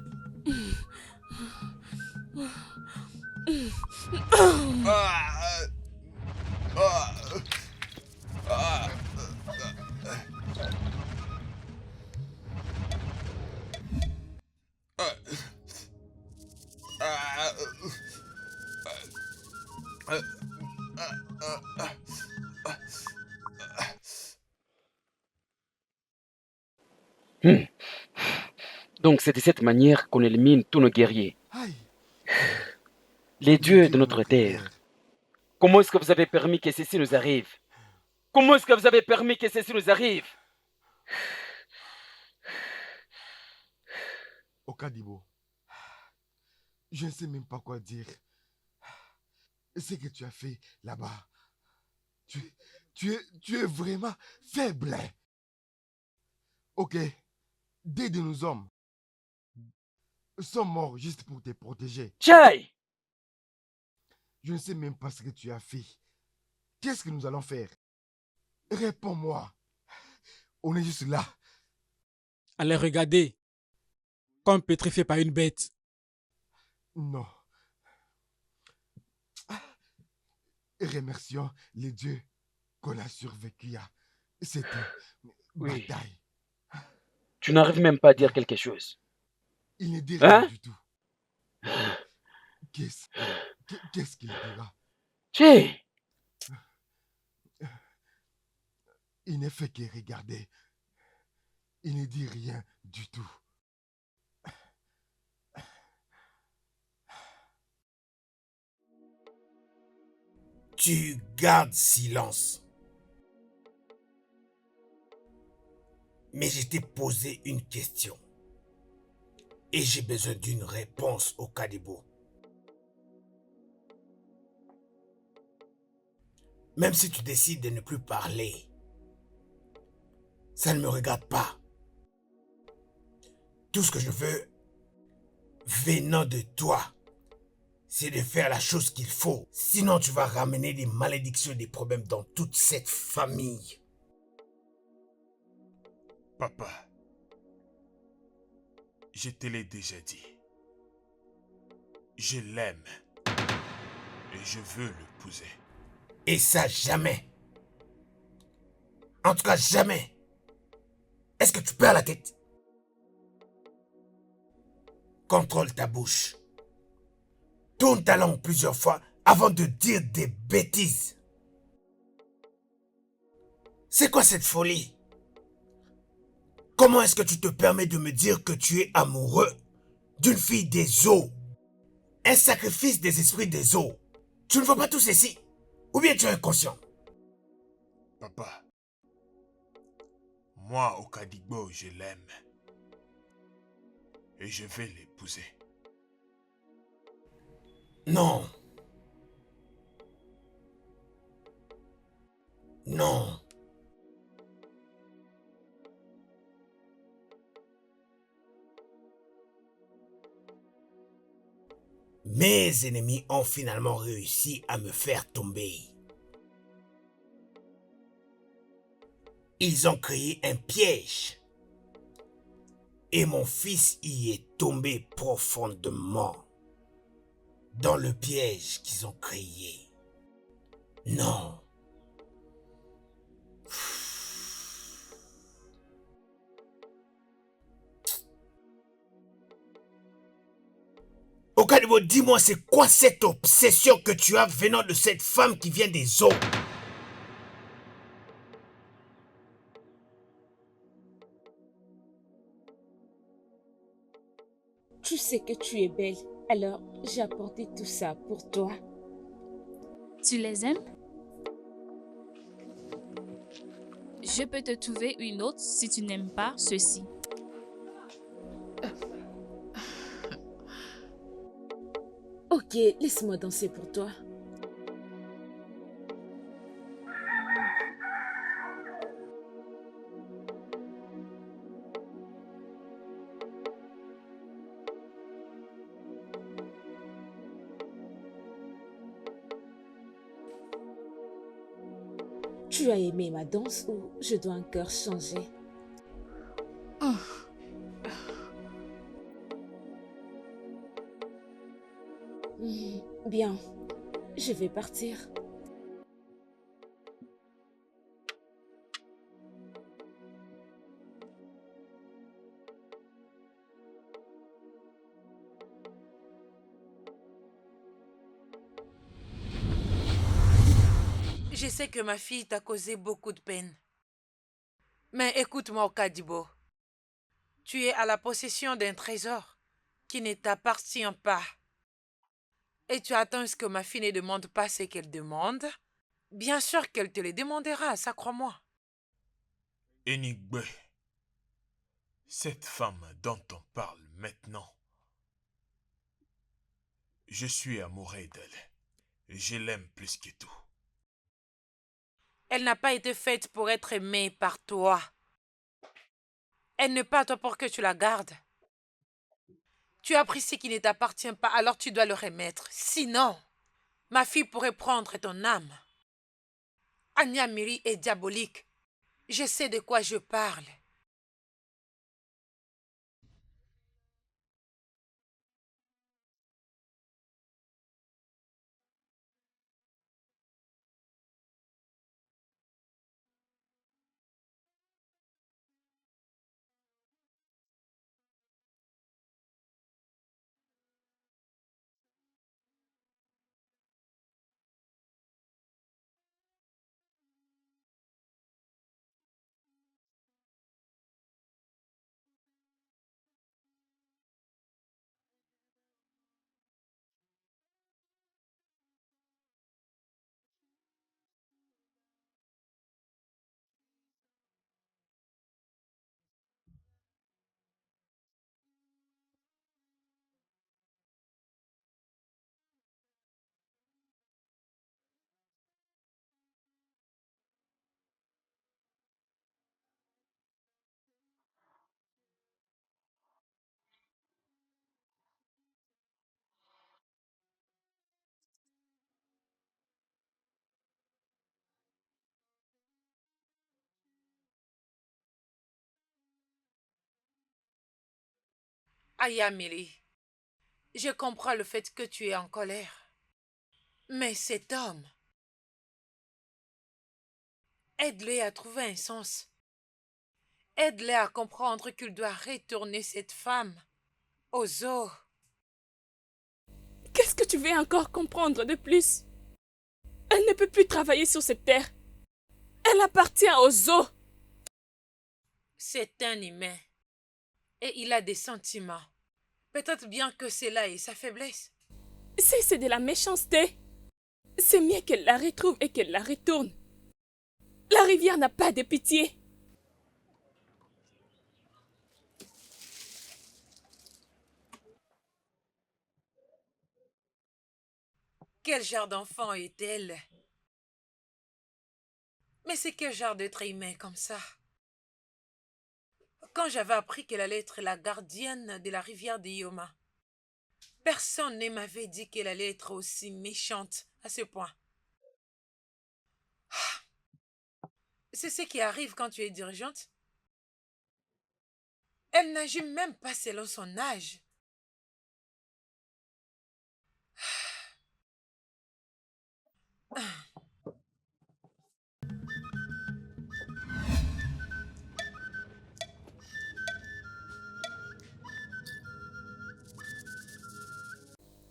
Donc c'est de cette manière qu'on élimine tous nos guerriers. Les dieux de notre terre. Comment est-ce que vous avez permis que ceci nous arrive? Comment est-ce que vous avez permis que ceci nous arrive? Okadibo, je ne sais même pas quoi dire. Ce que tu as fait là-bas, tu es vraiment faible. Ok, des de nos hommes sont morts juste pour te protéger. Chai! Je ne sais même pas ce que tu as fait. Qu'est-ce que nous allons faire? Réponds-moi. On est juste là. Allez, regardez. Comme pétrifié par une bête. Non. Remercions les dieux qu'on a survécu à cette bataille. Tu n'arrives même pas à dire quelque chose. Il ne dit rien du tout. Qu'est-ce qu'il dira? Tchè! Il ne fait que regarder. Il ne dit rien du tout. Tu gardes silence. Mais je t'ai posé une question. Et j'ai besoin d'une réponse au Kadibo. Même si tu décides de ne plus parler, ça ne me regarde pas. Tout ce que je veux, venant de toi, c'est de faire la chose qu'il faut. Sinon, tu vas ramener des malédictions et des problèmes dans toute cette famille. Papa, je te l'ai déjà dit. Je l'aime. Et je veux l'épouser. Et ça, jamais. En tout cas, jamais. Est-ce que tu perds la tête? Contrôle ta bouche. Tourne ta langue plusieurs fois avant de dire des bêtises. C'est quoi cette folie? Comment est-ce que tu te permets de me dire que tu es amoureux d'une fille des eaux? Un sacrifice des esprits des eaux. Tu ne vois pas tout ceci? Ou bien tu es inconscient? Papa, moi, Okadigbo, je l'aime. Et je vais l'épouser. Non. Non. Mes ennemis ont finalement réussi à me faire tomber. Ils ont créé un piège. Et mon fils y est tombé profondément dans le piège qu'ils ont créé. Non. Okadibo, dis-moi, c'est quoi cette obsession que tu as venant de cette femme qui vient des eaux? Tu sais que tu es belle, alors j'ai apporté tout ça pour toi. Tu les aimes? Je peux te trouver une autre si tu n'aimes pas ceci. Ok, laisse-moi danser pour toi. Tu as aimé ma danse ou je dois encore changer? Bien, je vais partir. Je sais que ma fille t'a causé beaucoup de peine. Mais écoute-moi, Okadibo. Tu es à la possession d'un trésor qui ne t'appartient pas. Et tu attends à ce que ma fille ne demande pas ce qu'elle demande? Bien sûr qu'elle te le demandera, ça crois-moi. Enigbe, cette femme dont on parle maintenant, je suis amoureux d'elle. Je l'aime plus que tout. Elle n'a pas été faite pour être aimée par toi. Elle n'est pas à toi pour que tu la gardes. Tu as pris ce qui ne t'appartient pas, alors tu dois le remettre. Sinon, ma fille pourrait prendre ton âme. Anya Miri est diabolique. Je sais de quoi je parle. Aya Miri, je comprends le fait que tu es en colère. Mais cet homme, aide-le à trouver un sens. Aide-les à comprendre qu'il doit retourner cette femme au zoo. Qu'est-ce que tu veux encore comprendre de plus? Elle ne peut plus travailler sur cette terre. Elle appartient au zoo. C'est un humain et il a des sentiments. Peut-être bien que c'est là et sa faiblesse. C'est de la méchanceté. C'est mieux qu'elle la retrouve et qu'elle la retourne. La rivière n'a pas de pitié. Quel genre d'enfant est-elle? Mais c'est quel genre d'être humain comme ça? Quand j'avais appris qu'elle allait être la gardienne de la rivière de Yoma, personne ne m'avait dit qu'elle allait être aussi méchante à ce point. C'est ce qui arrive quand tu es dirigeante. Elle n'agit même pas selon son âge.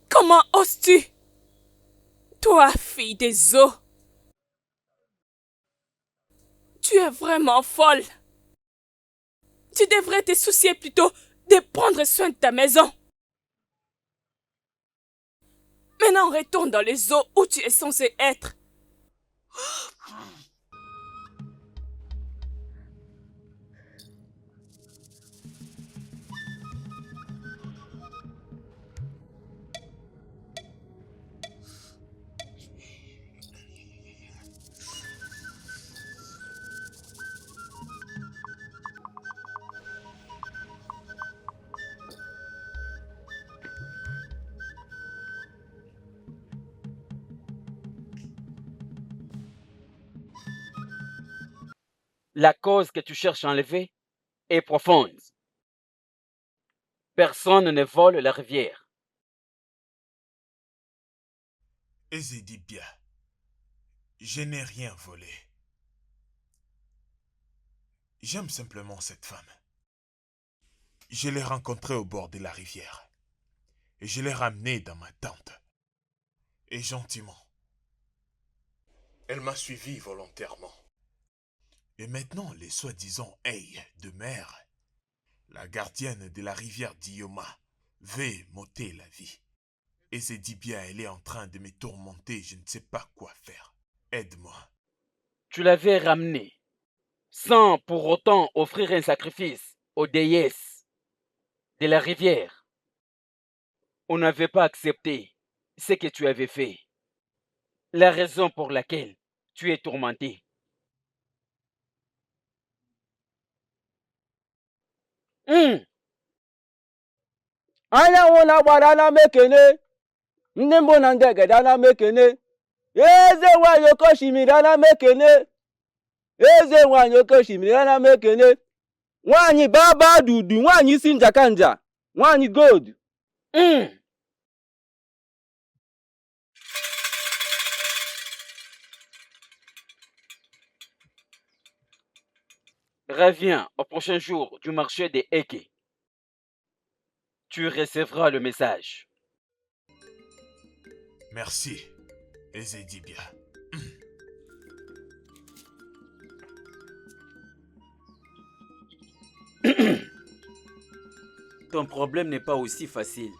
Comment oses-tu? Toi, fille des eaux. Tu es vraiment folle. Tu devrais te soucier plutôt de prendre soin de ta maison. Maintenant, retourne dans les eaux où tu es censé être. La cause que tu cherches à enlever est profonde. Personne ne vole la rivière. Ezedibia, je n'ai rien volé. J'aime simplement cette femme. Je l'ai rencontrée au bord de la rivière. Et je l'ai ramenée dans ma tente. Et gentiment. Elle m'a suivi volontairement. Et maintenant, les soi-disant Hey de mer, la gardienne de la rivière d'Ioma, veut m'ôter la vie. Et c'est dit bien, elle est en train de me tourmenter, je ne sais pas quoi faire. Aide-moi. Tu l'avais ramené, sans pour autant offrir un sacrifice aux déesses de la rivière. On n'avait pas accepté ce que tu avais fait. La raison pour laquelle tu es tourmenté. Anyanwụ na-agbara na mekene ndị mbụ na ndị egede na mekene eze nwanyị oke osimiri na mekene eze nwanyị oke osimiri na mekene nwanyị baba dudu nwanyị isi njakanja nwanyị gold. Reviens au prochain jour du marché des Eke. Tu recevras le message. Merci, Ezedibia. Ton problème n'est pas aussi facile.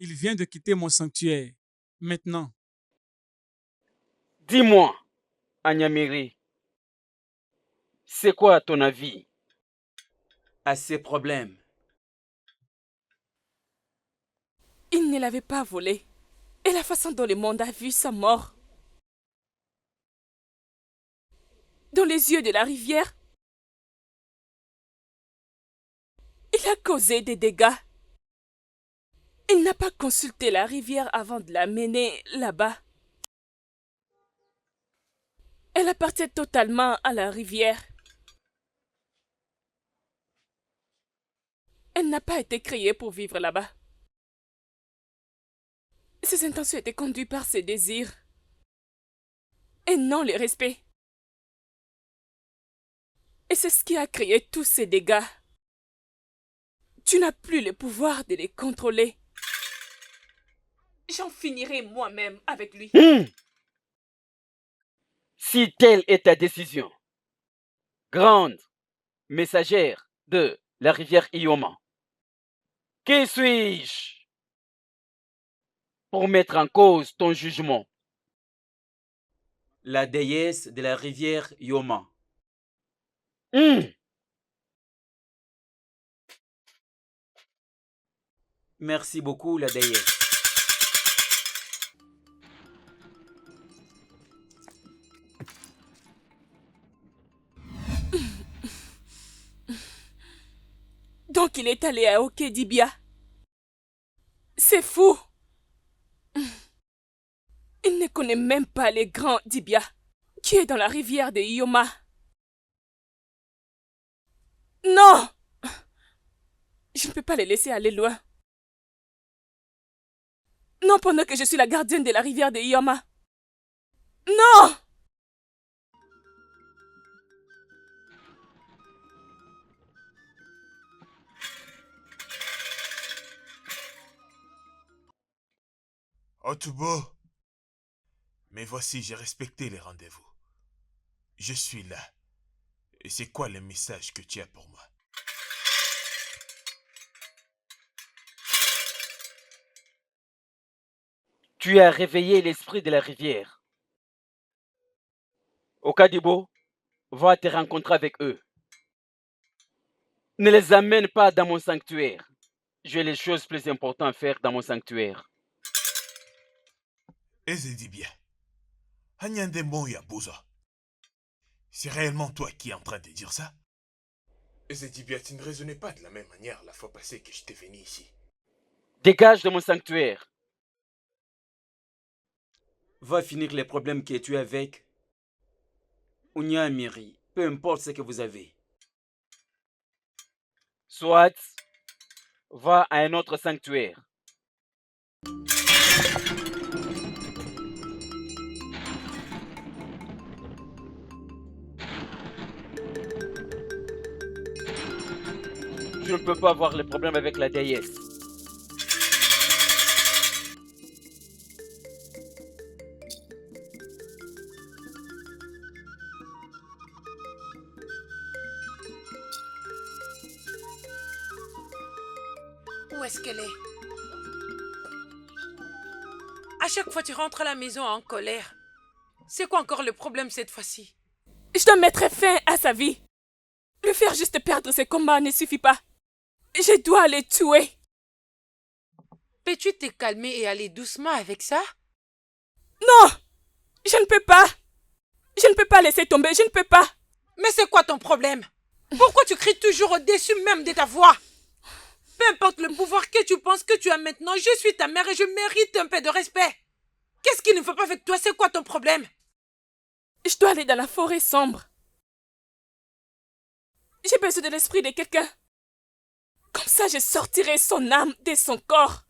Il vient de quitter mon sanctuaire. Maintenant, Dis-moi, Anyamiri, c'est quoi ton avis À ces problèmes, Il ne l'avait pas volé. Et la façon dont le monde a vu sa mort. Dans les yeux de la rivière, il a causé des dégâts. Il n'a pas consulté la rivière avant de la mener là-bas. Elle appartient totalement à la rivière. Elle n'a pas été créée pour vivre là-bas. Ses intentions étaient conduites par ses désirs. et non le respect. Et c'est ce qui a créé tous ces dégâts. Tu n'as plus le pouvoir de les contrôler. J'en finirai moi-même avec lui. Si telle est ta décision, grande messagère de la rivière Ioma, qui suis-je pour mettre en cause ton jugement? La déesse de la rivière Yoma. Merci beaucoup, la déesse. Donc il est allé à Okedibia. C'est fou. Il ne connaît même pas les grands Dibia, qui est dans la rivière de Ioma. Non! Je ne peux pas les laisser aller loin. Non pendant que je suis la gardienne de la rivière de Ioma. Non! Otubo, mais voici, j'ai respecté les rendez-vous. Je suis là. Et c'est quoi le message que tu as pour moi? Tu as réveillé l'esprit de la rivière. Okadibo, va te rencontrer avec eux. Ne les amène pas dans mon sanctuaire. J'ai les choses plus importantes à faire dans mon sanctuaire. Ezedibia, Hanyandembo Yabuza. C'est réellement toi qui es en train de dire ça? Ezedibia, tu ne raisonnais pas de la même manière la fois passée que j'étais venu ici. Dégage de mon sanctuaire. Va finir les problèmes que tu as avec Unyamiri, peu importe ce que vous avez. Soit, va à un autre sanctuaire. Je ne peux pas avoir les problèmes avec la déesse. Où est-ce qu'elle est? À chaque fois, tu rentres à la maison en colère. C'est quoi encore le problème cette fois-ci? Je dois mettre fin à sa vie. Le faire juste perdre ses combats ne suffit pas. Je dois les tuer. Peux-tu te calmer et aller doucement avec ça? Non! Je ne peux pas. Je ne peux pas laisser tomber, je ne peux pas. Mais c'est quoi ton problème? Pourquoi tu cries toujours au-dessus même de ta voix? Peu importe le pouvoir que tu penses que tu as maintenant, je suis ta mère et je mérite un peu de respect. Qu'est-ce qui ne va pas avec toi? C'est quoi ton problème? Je dois aller dans la forêt sombre. J'ai besoin de l'esprit de quelqu'un. Comme ça, je sortirai son âme de son corps.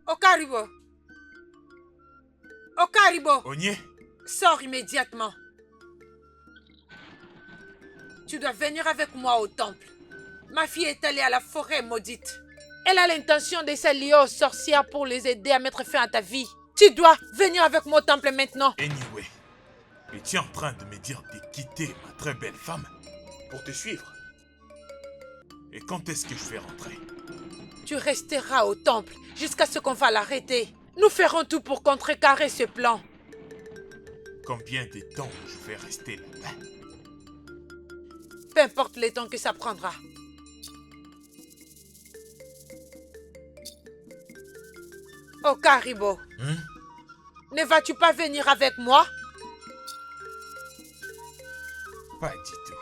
Okaribo! Okaribo! Onye? Sors immédiatement. Tu dois venir avec moi au temple. Ma fille est allée à la forêt maudite. Elle a l'intention de s'allier aux sorcières pour les aider à mettre fin à ta vie. Tu dois venir avec moi au temple maintenant. Anyway, Et tu es en train de me dire de quitter ma très belle femme pour te suivre. Et quand est-ce que je vais rentrer? Tu resteras au temple jusqu'à ce qu'on va l'arrêter. Nous ferons tout pour contrecarrer ce plan. Combien de temps je vais rester là-bas? Peu importe le temps que ça prendra. Oh, Karibo, ne vas-tu pas venir avec moi? Pas du tout.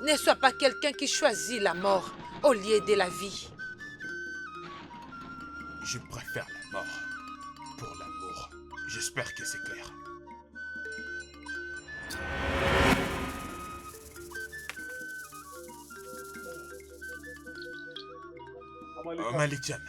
Ne sois pas quelqu'un qui choisit la mort au lieu de la vie. Je préfère la mort pour l'amour. J'espère que c'est clair. Malicham.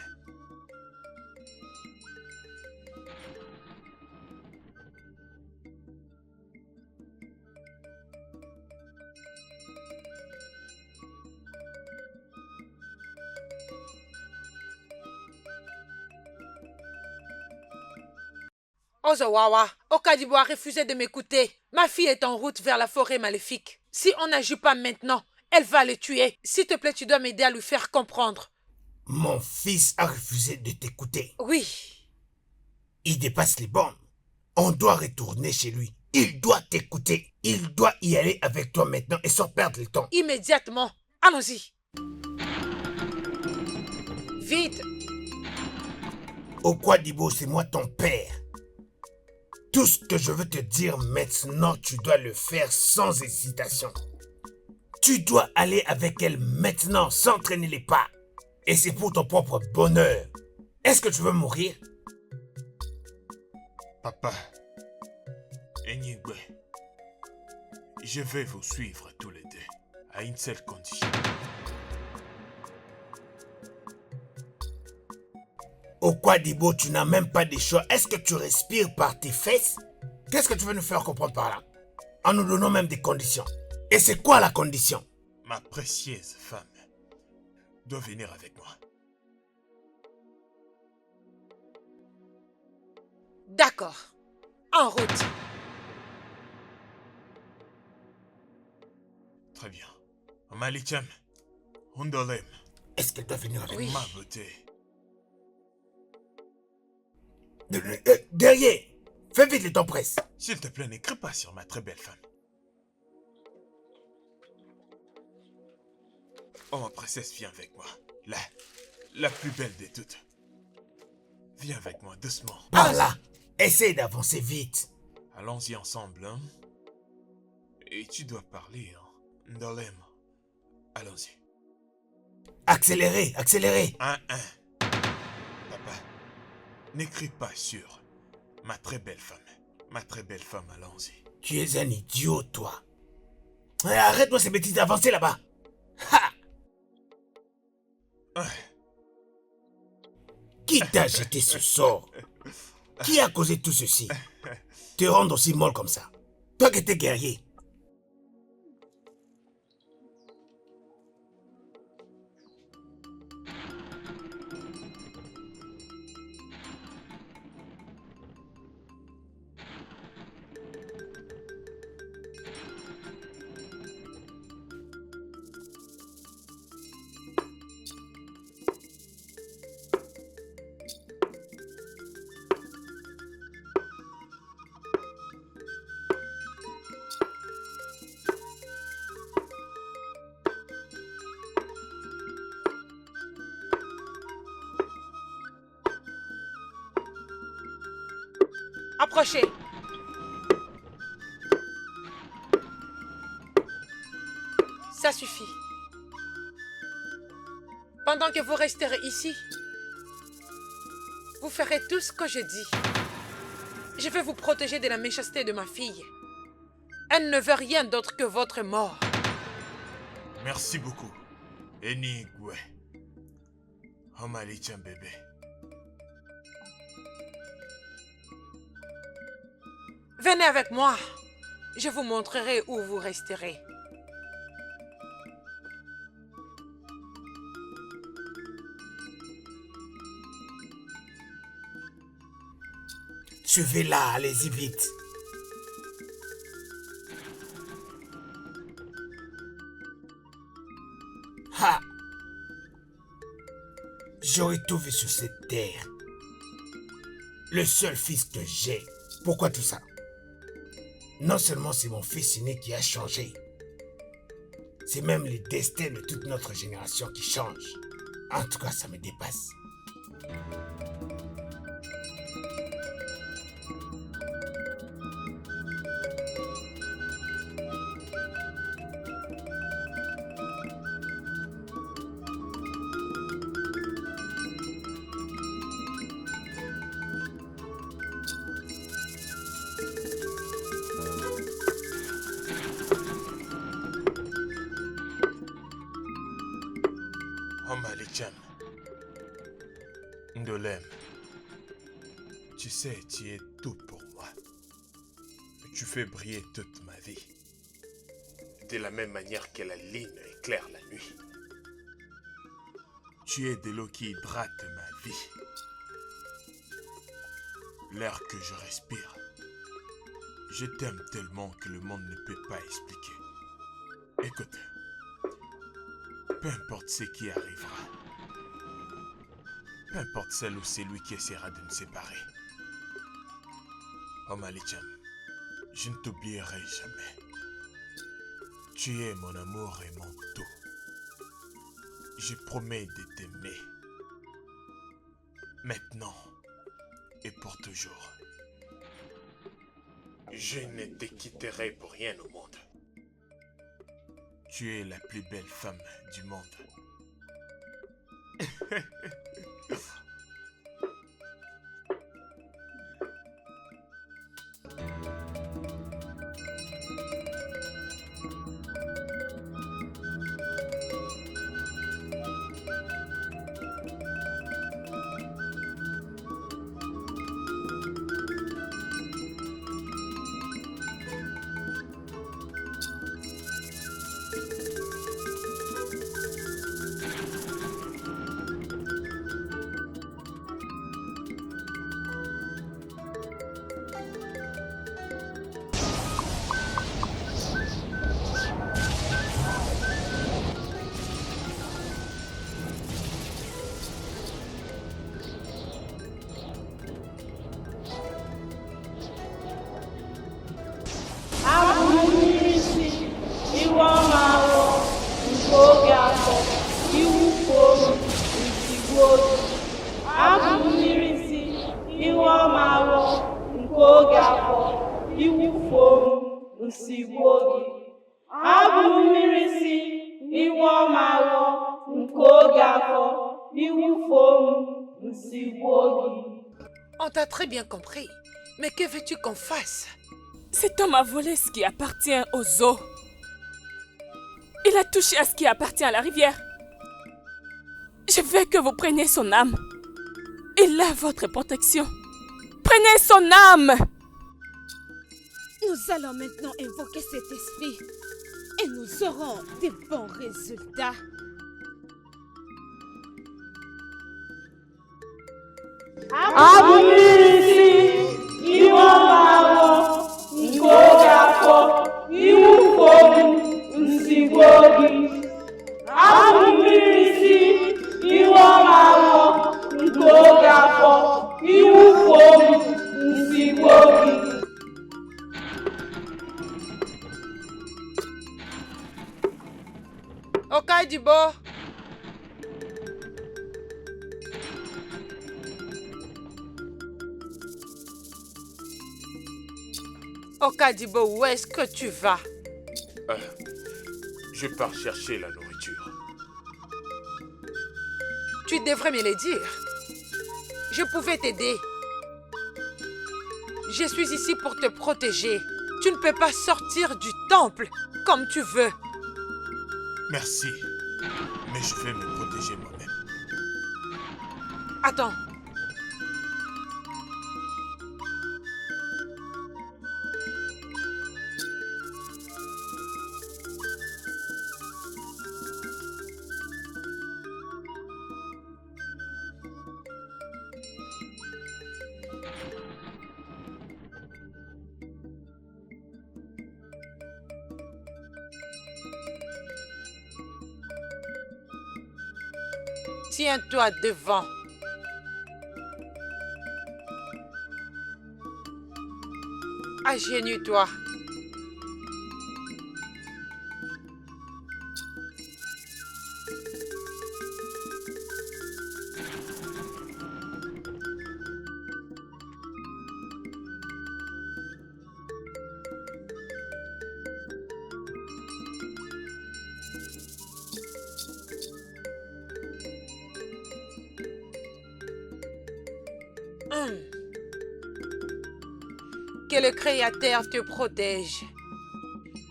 Ozawawa, Okadibo a refusé de m'écouter. Ma fille est en route vers la forêt maléfique. Si on n'agit pas maintenant, elle va le tuer. S'il te plaît, tu dois m'aider à lui faire comprendre. Mon fils a refusé de t'écouter. Oui. Il dépasse les bornes. On doit retourner chez lui. Il doit t'écouter. Il doit y aller avec toi maintenant et sans perdre le temps. Immédiatement. Allons-y. Vite. Okwadibo, c'est moi ton père. Tout ce que je veux te dire maintenant, tu dois le faire sans hésitation. Tu dois aller avec elle maintenant, sans traîner les pas. Et c'est pour ton propre bonheur. Est-ce que tu veux mourir? Papa, Enyigwe, je vais vous suivre tous les deux, à une seule condition. Okwadibo, tu n'as même pas de choix. Est-ce que tu respires par tes fesses? Qu'est-ce que tu veux nous faire comprendre par là? En nous donnant même des conditions. Et c'est quoi la condition? Ma précieuse femme doit venir avec moi. D'accord. En route. Très bien. Malicham, Hundolem. Est-ce qu'elle doit venir avec Oui. Ma beauté. Derrière. Fais vite le temps presse. S'il te plaît, n'écris pas sur ma très belle femme. Oh, ma princesse, viens avec moi. La plus belle de toutes. Viens avec moi, doucement. Par là. Essaye d'avancer vite. Allons-y ensemble, hein. Et tu dois parler, hein. Ndolem. Allons-y. Accélérez, accélérez. 1-1. Papa, n'écris pas sur ma très belle femme. Ma très belle femme, allons-y. Tu es un idiot, toi. Arrête-moi ces bêtises d'avancer là-bas. Ha! Qui t'a jeté ce sort? Qui a causé tout ceci? Te rendre aussi molle comme ça. Toi qui étais guerrier. Approchez. Ça suffit. Pendant que vous resterez ici, vous ferez tout ce que je dis. Je vais vous protéger de la méchanceté de ma fille. Elle ne veut rien d'autre que votre mort. Merci beaucoup. Enigwe. Omalicham bébé. Venez avec moi. Je vous montrerai où vous resterez. Suivez-la, allez-y vite. Ha! J'aurais tout vu sur cette terre. Le seul fils que j'ai. Pourquoi tout ça? Non seulement c'est mon fils aîné qui a changé, c'est même le destin de toute notre génération qui change. En tout cas, ça me dépasse. Omali-chan, Ndolem, tu sais, tu es tout pour moi. Tu fais briller toute ma vie. De la même manière que la lune éclaire la nuit. Tu es de l'eau qui hydrate ma vie. L'air que je respire. Je t'aime tellement que le monde ne peut pas expliquer. Écoute. Peu importe ce qui arrivera. Peu importe celle ou celui qui essaiera de nous séparer. Omali-chan, je ne t'oublierai jamais. Tu es mon amour et mon tout. Je promets de t'aimer. Maintenant et pour toujours. Je ne te quitterai pour rien au monde. Tu es la plus belle femme du monde. On t'a très bien compris. Mais que veux-tu qu'on fasse? Cet homme a volé ce qui appartient aux eaux. Il a touché à ce qui appartient à la rivière. Je veux que vous preniez son âme. Il a votre protection. Prenez son âme! Nous allons maintenant invoquer cet esprit et nous aurons de bons résultats. Okadibo. Okadibo, où est-ce que tu vas? Je pars chercher la nourriture. Tu devrais me le dire. Je pouvais t'aider. Je suis ici pour te protéger. Tu ne peux pas sortir du temple comme tu veux. Merci, mais je vais me protéger moi-même. Attends. Tiens-toi devant. Agenouille-toi. Que le Créateur te protège.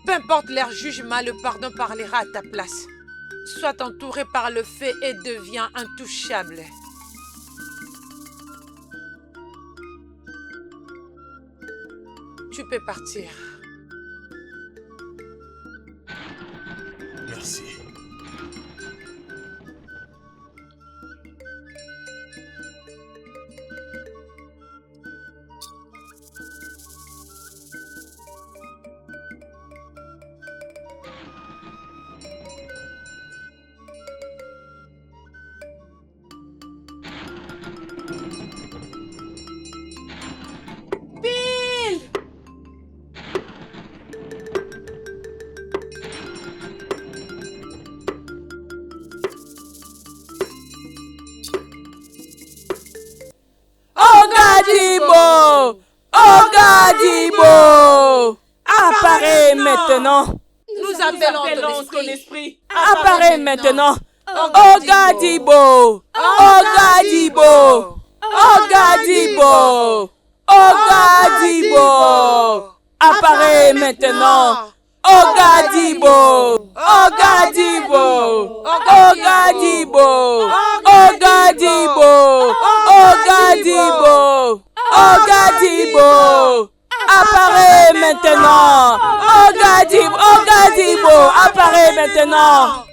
Peu importe leur jugement, le pardon parlera à ta place. Sois entouré par le feu et deviens intouchable. Tu peux partir. Merci. Ogadibo! Ogadibo! Apparaît maintenant. Nous appelons ton esprit. Apparaît maintenant. Ogadibo! Ogadibo! Ogadibo! Ogadibo! Apparaît maintenant. Ogadibo! Ogadibo! Ogadibo! Ogadibo! Ogadibo! Ogadibo! Apparaît maintenant! Ogadibo! Ogadibo! Apparaît maintenant!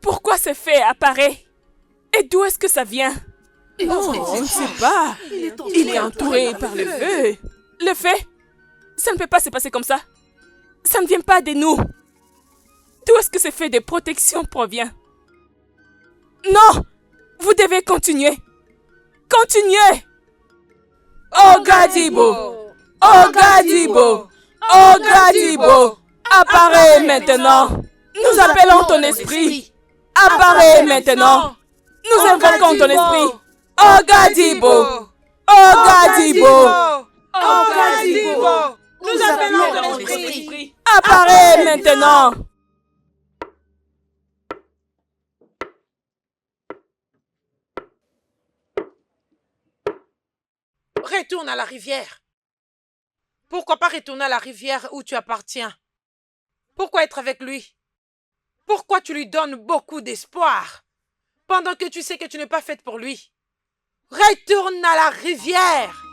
Pourquoi ce fait apparaît? Et d'où est-ce que ça vient? On ne sait pas. Il est entouré par le feu. Le feu? Ça ne peut pas se passer comme ça. Ça ne vient pas de nous. D'où est-ce que ce fait de protection provient? Non! Vous devez continuer. Continuez! Ogadibo! Ogadibo! Ogadibo! Apparaît maintenant. Nous appelons ton esprit. Apparaît maintenant. Nous invoquons ton esprit. Ogadibo! Ogadibo! Ogadibo! Nous appelons ton esprit. Apparaît maintenant. Retourne à la rivière. Pourquoi pas retourner à la rivière où tu appartiens? Pourquoi être avec lui? Pourquoi tu lui donnes beaucoup d'espoir pendant que tu sais que tu n'es pas faite pour lui? Retourne à la rivière.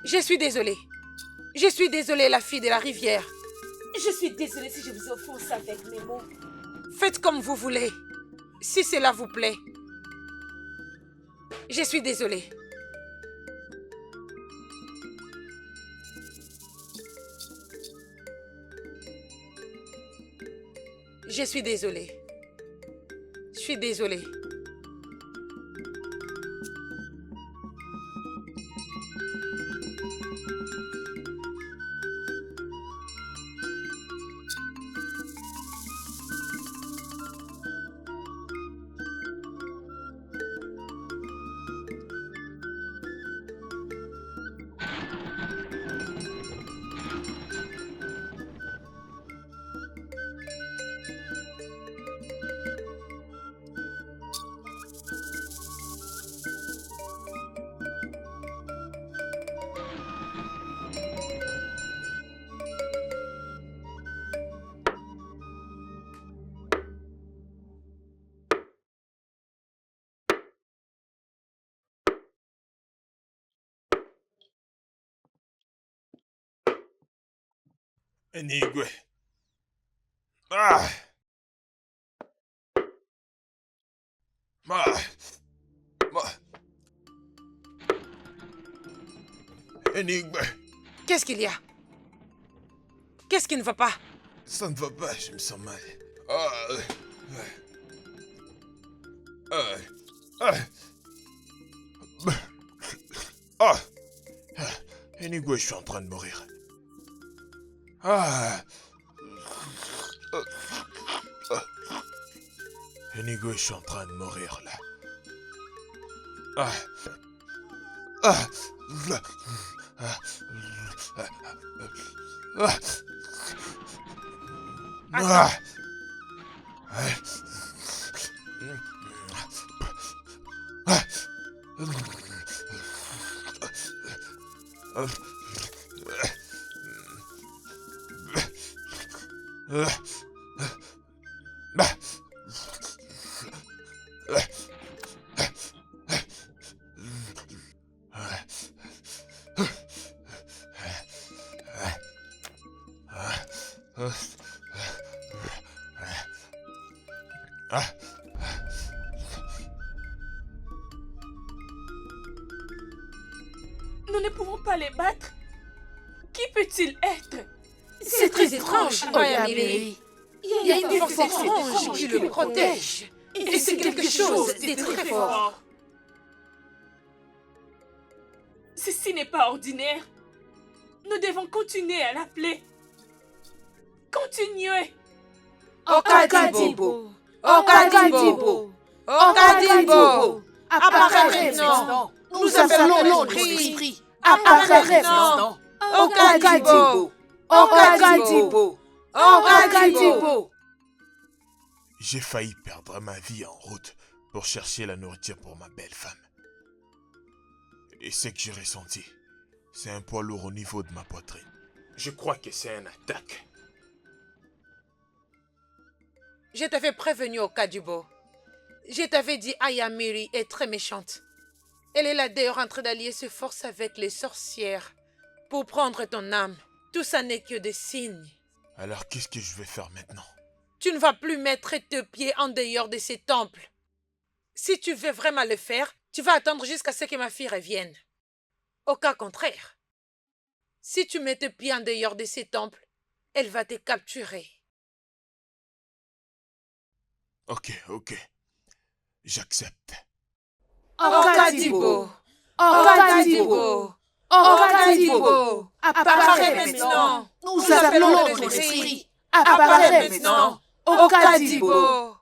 Je suis désolée. Je suis désolée, la fille de la rivière. Je suis désolée si je vous offense avec mes mots. Faites comme vous voulez, si cela vous plaît. Je suis désolée. Je suis désolée. Je suis désolée. Enigwe. Ah. Ah. Enigwe. Qu'est-ce qu'il y a? Qu'est-ce qui ne va pas? Ça ne va pas, je me sens mal. Ah. Ah. Ah. Ah. Enigwe, je suis en train de mourir. Ah. Enigwe, je suis en train de mourir là. Ah. Ah. Ah. Ah. Ah. Nous ne pouvons pas les battre. Qui peut-il être? C'est très étrange, Ayamiri. Il y a une force étrange qui le protège. Et c'est quelque chose de très fort. Ceci n'est pas ordinaire. Nous devons continuer à l'appeler. Continuez. Okadibo. Okadibo. Okadibo. Apparaît maintenant. Nous appelons l'esprit. Apparaît maintenant. Okadibo. Okadibo. Okadibo. J'ai failli perdre ma vie en route pour chercher la nourriture pour ma belle femme. Et ce que j'ai ressenti, c'est un poids lourd au niveau de ma poitrine. Je crois que c'est une attaque. Je t'avais prévenu, Okadibo. Je t'avais dit Ayamiri est très méchante. Elle est là d'ailleurs en train d'allier ses forces avec les sorcières pour prendre ton âme. Tout ça n'est que des signes. Alors qu'est-ce que je vais faire maintenant? Tu ne vas plus mettre tes pieds en dehors de ces temples. Si tu veux vraiment le faire, tu vas attendre jusqu'à ce que ma fille revienne. Au cas contraire, si tu mets tes pieds en dehors de ces temples, elle va te capturer. Ok. J'accepte. Okadibo. Okadibo. Okadibo. Apparaît maintenant. Nous appelons notre esprit. Apparaît maintenant. Okadibo.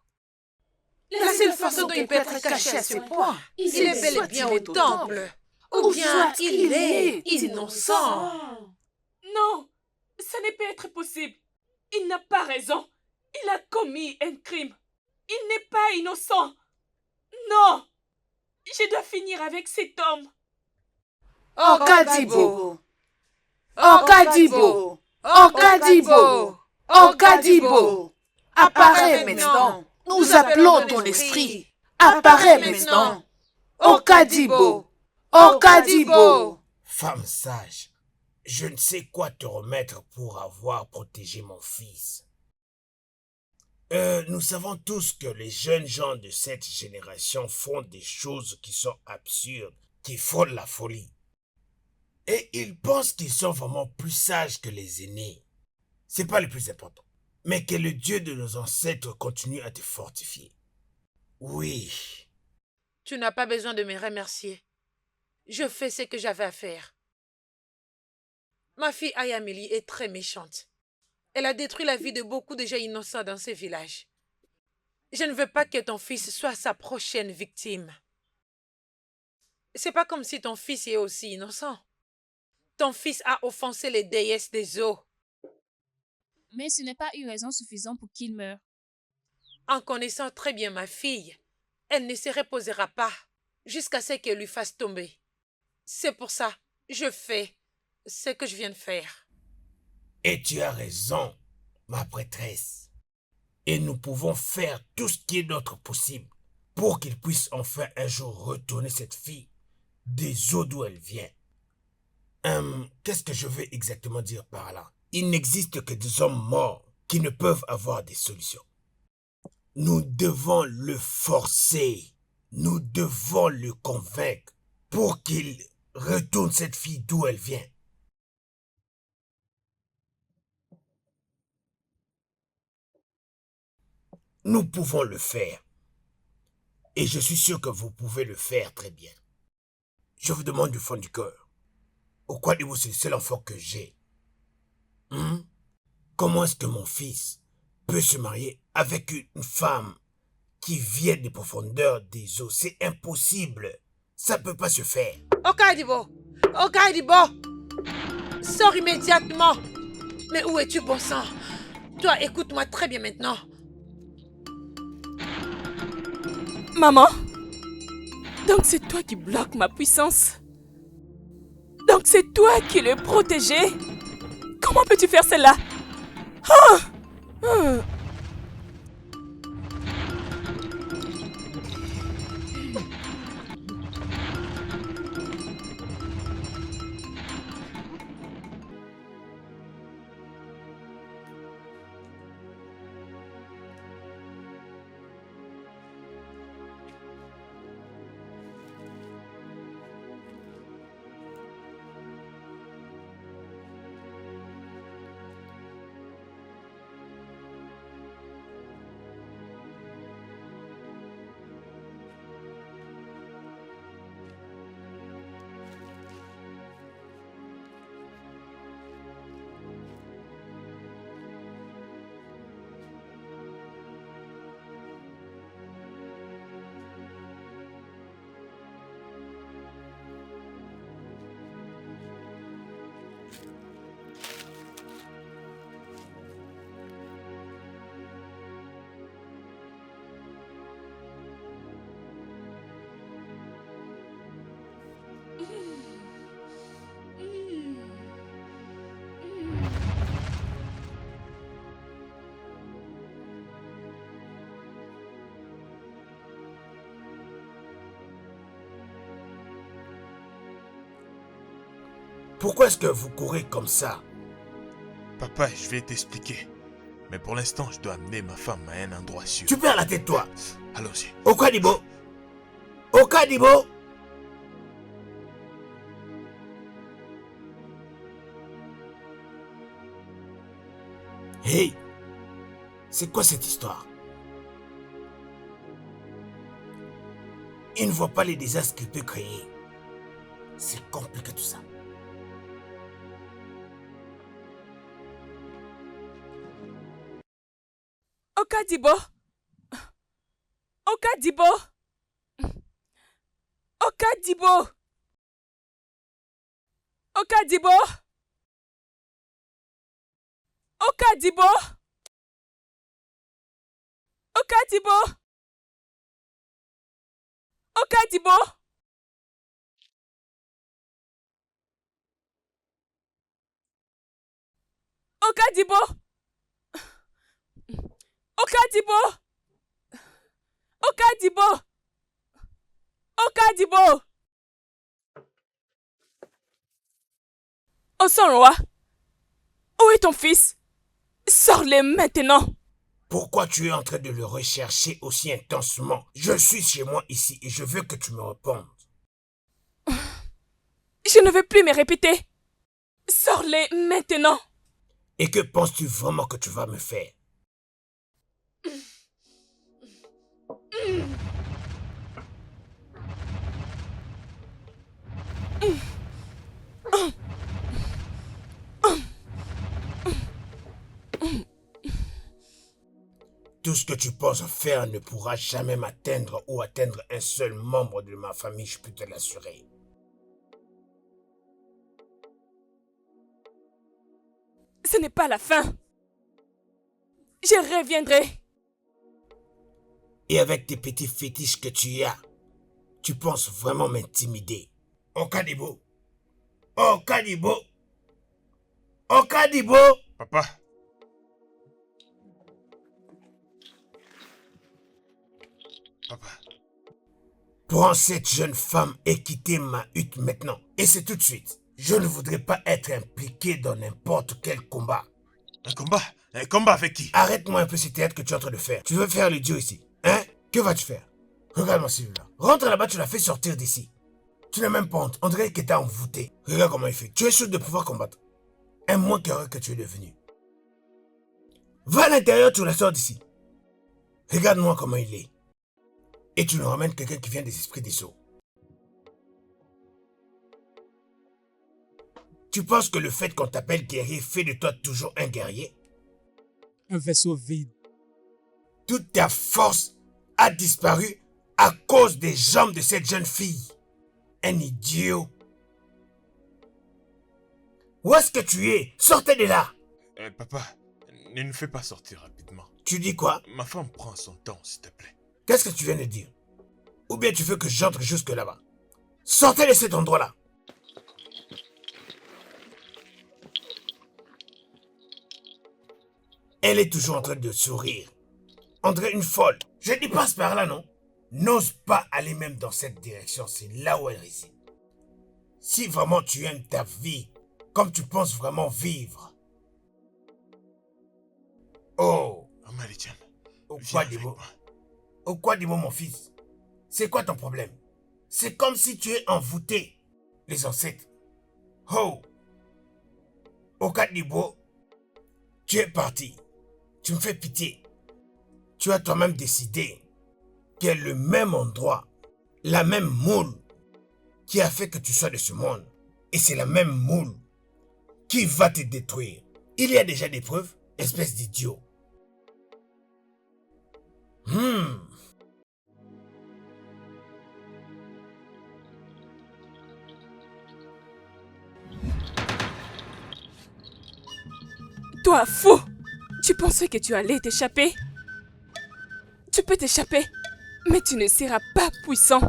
La seule façon dont il peut être caché à ce point, il est bel et bien au temple. Ou bien il est innocent. Non, ça ne peut être possible. Il n'a pas raison. Il a commis un crime. Il n'est pas innocent. Non, je dois finir avec cet homme. Okadibo. Okadibo. Okadibo. Okadibo. Apparaît maintenant. Nous appelons ton esprit. Apparaît maintenant. Okadibo. Okadibo. Femme sage, je ne sais quoi te remettre pour avoir protégé mon fils. Nous savons tous que les jeunes gens de cette génération font des choses qui sont absurdes, qui frôlent la folie. Et ils pensent qu'ils sont vraiment plus sages que les aînés. C'est pas le plus important. Mais que le Dieu de nos ancêtres continue à te fortifier. Oui. Tu n'as pas besoin de me remercier. Je fais ce que j'avais à faire. Ma fille Ayamili est très méchante. Elle a détruit la vie de beaucoup de gens innocents dans ce village. Je ne veux pas que ton fils soit sa prochaine victime. C'est pas comme si ton fils est aussi innocent. Ton fils a offensé les déesses des eaux. Mais ce n'est pas une raison suffisante pour qu'il meure. En connaissant très bien ma fille, elle ne se reposera pas jusqu'à ce qu'elle lui fasse tomber. C'est pour ça, je fais ce que je viens de faire. Et tu as raison, ma prêtresse. Et nous pouvons faire tout ce qui est notre possible pour qu'il puisse enfin un jour retourner cette fille des eaux d'où elle vient. Qu'est-ce que je veux exactement dire par là? Il n'existe que des hommes morts qui ne peuvent avoir des solutions. Nous devons le forcer. Nous devons le convaincre pour qu'il retourne cette fille d'où elle vient. Nous pouvons le faire. Et je suis sûr que vous pouvez le faire très bien. Je vous demande du fond du cœur. Okwadibou, c'est le seul enfant que j'ai. Comment est-ce que mon fils peut se marier avec une femme qui vient des profondeurs des eaux? C'est impossible. Ça ne peut pas se faire. Okadibo! Okadibo! Sors immédiatement! Mais où es-tu, bon sang? Toi, écoute-moi très bien maintenant. Maman? Donc c'est toi qui bloques ma puissance? Donc c'est toi qui le protégeais? Comment peux-tu faire cela? Pourquoi est-ce que vous courez comme ça? Papa, je vais t'expliquer. Mais pour l'instant, je dois amener ma femme à un endroit sûr. Tu perds la tête, toi. Allons-y. Okadibo! Okadibo! Hey! C'est quoi cette histoire? Il ne voit pas les désastres qu'il peut créer. C'est compliqué tout ça. Okadibo! Okadibo! Okadibo! Okadibo! Okadibo! Okadibo! Okadibo! Okadibo! Okadibo! Okadibo! Okadibo! Osanroa, où est ton fils? Sors-le maintenant! Pourquoi tu es en train de le rechercher aussi intensement? Je suis chez moi ici et je veux que tu me répondes. Je ne veux plus me répéter. Sors-le maintenant! Et que penses-tu vraiment que tu vas me faire? Tout ce que tu penses faire ne pourra jamais m'atteindre ou atteindre un seul membre de ma famille, je peux te l'assurer. Ce n'est pas la fin. Je reviendrai. Et avec tes petits fétiches que tu as, tu penses vraiment m'intimider? Okadibo! Okadibo! Okadibo! Papa! Papa. Prends cette jeune femme et quittez ma hutte maintenant. Et c'est tout de suite. Je ne voudrais pas être impliqué dans n'importe quel combat. Un combat? Un combat avec qui? Arrête-moi un peu ce théâtre que tu es en train de faire. Tu veux faire l'idiot ici, hein? Que vas-tu faire? Regarde-moi celui-là. Rentre là-bas, tu l'as fait sortir d'ici. Tu n'as même pas honte. On dirait qu'il t'a envoûté. Regarde comment il fait. Tu es sûr de pouvoir combattre. Un moins qu'heureux que tu es devenu. Va à l'intérieur, tu la sors d'ici. Regarde-moi comment il est. Et tu nous ramènes quelqu'un qui vient des esprits des sceaux. Tu penses que le fait qu'on t'appelle guerrier fait de toi toujours un guerrier? Un vaisseau vide. Toute ta force a disparu à cause des jambes de cette jeune fille. Un idiot. Où est-ce que tu es? Sortez de là. Papa, ne nous fais pas sortir rapidement. Tu dis quoi? Ma femme prend son temps, s'il te plaît. Qu'est-ce que tu viens de dire? Ou bien tu veux que j'entre jusque là-bas? Sortez de cet endroit-là. Elle est toujours en train de sourire. On dirait une folle. Je dis passe par là, non? N'ose pas aller même dans cette direction, c'est là où elle réside. Si vraiment tu aimes ta vie, comme tu penses vraiment vivre. Oh! Amalidian, Au quoi dis-moi mon fils? C'est quoi ton problème? C'est comme si tu es envoûté. Les ancêtres. Oh! Okadibo, tu es parti. Tu me fais pitié. Tu as toi-même décidé qu'il y a le même endroit, la même moule qui a fait que tu sois de ce monde. Et c'est la même moule qui va te détruire. Il y a déjà des preuves, espèce d'idiot. Toi, fou! Tu pensais que tu allais t'échapper? Tu peux t'échapper, mais tu ne seras pas puissant.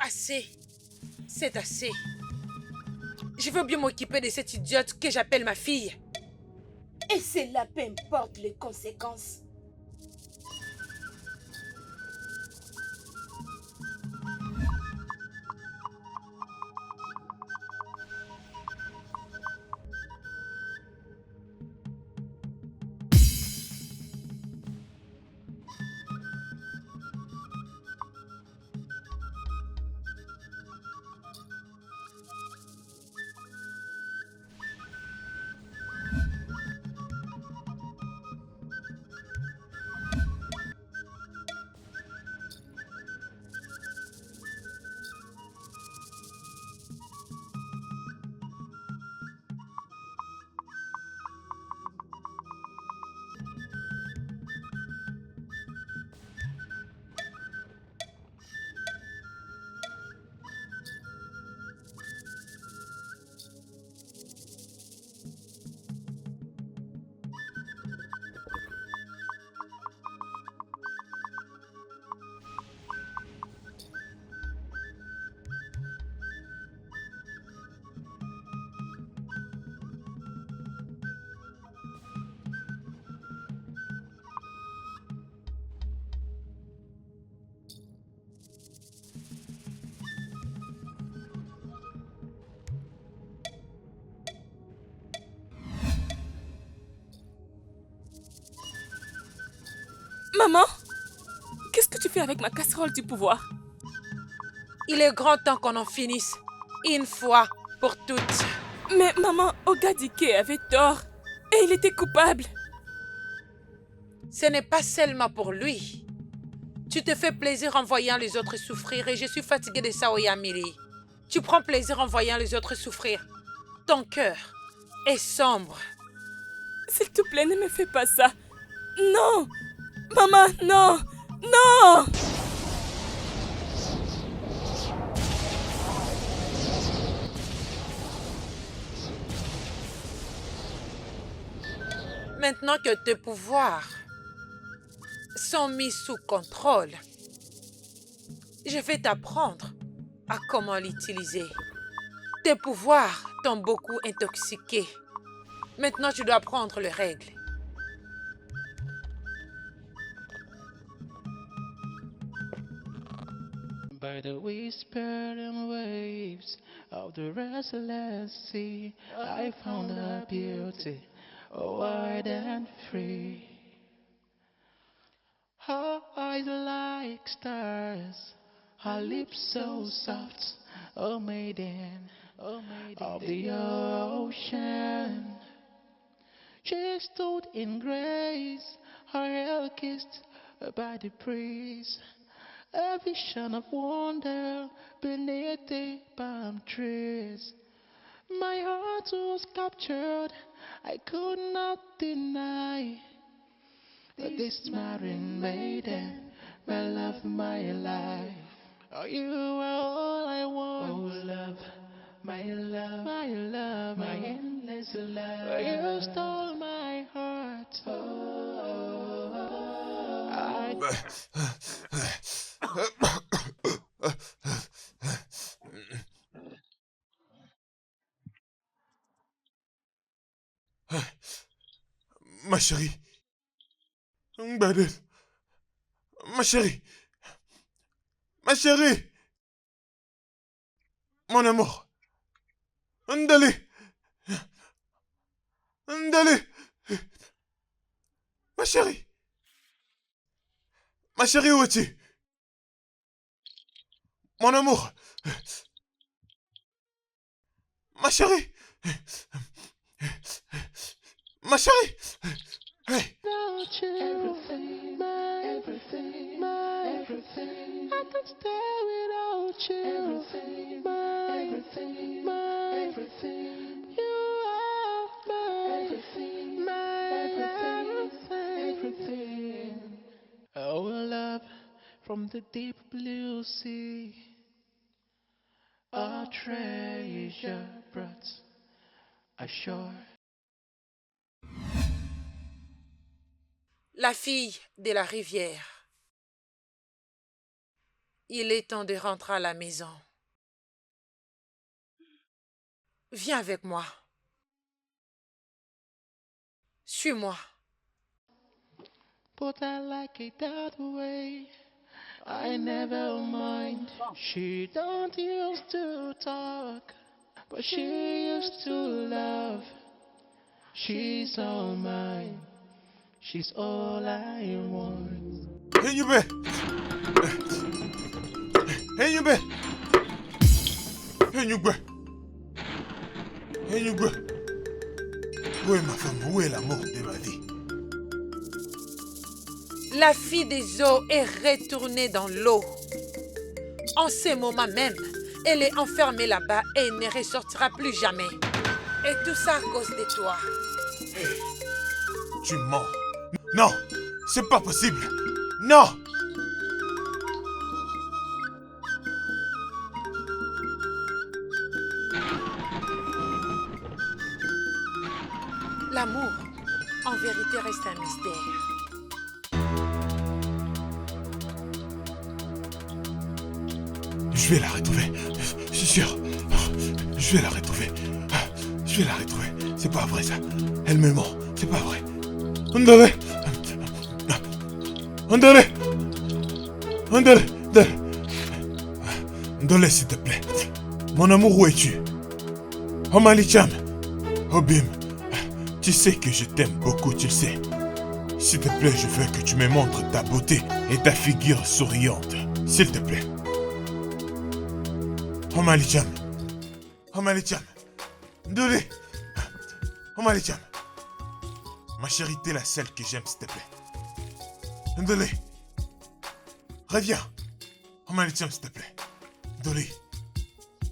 Assez. C'est assez. Je veux bien m'occuper de cette idiote que j'appelle ma fille. Et cela, peu importe les conséquences. Maman, qu'est-ce que tu fais avec ma casserole du pouvoir? Il est grand temps qu'on en finisse, une fois pour toutes. Mais maman, Ogadike avait tort et il était coupable. Ce n'est pas seulement pour lui. Tu te fais plaisir en voyant les autres souffrir et je suis fatiguée de ça, Oyamiri. Tu prends plaisir en voyant les autres souffrir. Ton cœur est sombre. S'il te plaît, ne me fais pas ça. Non! Maman, non! Non! Maintenant que tes pouvoirs sont mis sous contrôle, je vais t'apprendre à comment l'utiliser. Tes pouvoirs t'ont beaucoup intoxiqué. Maintenant, tu dois apprendre les règles. By the whispered waves of the restless sea, I found her beauty, wide and free. Her eyes like stars, her lips so soft, oh maiden of the ocean. She stood in grace, her hair kissed by the breeze. A vision of wonder beneath the palm trees. My heart was captured, I could not deny that this marine maiden, my love, my life. Oh, you are all I want. Oh, love, my love, my love, my endless love. Oh, you stole my heart. Ma chérie. Mbadel. Ma chérie. Ma chérie. Mon amour. Ndali. Ndali. Ma chérie. Ma chérie, où es-tu? Mon amour. Ma chérie. Ma chérie. Hey. Everything, my everything, my everything. I can stay without you. Everything, my everything, my everything. You are my everything, my everything, everything. Oh, love from the deep blue sea, a treasure brought ashore. La fille de la rivière. Il est temps de rentrer à la maison. Viens avec moi. Suis-moi. But I like it that way. I never mind. She don't used to talk, but she used to love. She's all mine. She's all I want. Hey, Nyube! Hey, Nyube! Hey, Nyube! Hey, Nyube! Où est ma femme? Où est l'amour de ma vie? La fille des eaux est retournée dans l'eau. En ce moment même, elle est enfermée là-bas et ne ressortira plus jamais. Et tout ça à cause de toi. Hey, tu mens. Non, c'est pas possible. Non. L'amour, en vérité, reste un mystère. Je vais la retrouver. Je suis sûr. Je vais la retrouver. Je vais la retrouver. C'est pas vrai ça. Elle me ment. C'est pas vrai. Ndale. Ndale. Ndale. Ndale, s'il te plaît. Mon amour, où es-tu? Omali Cham. Obim. Tu sais que je t'aime beaucoup, tu sais. S'il te plaît, je veux que tu me montres ta beauté et ta figure souriante. S'il te plaît. Omalicham. Omalicham. Ndolé. Omalicham. Ma chérie, t'es la seule que j'aime, s'il te plaît. Ndolé. Reviens. Omalicham, s'il te plaît. Ndolé.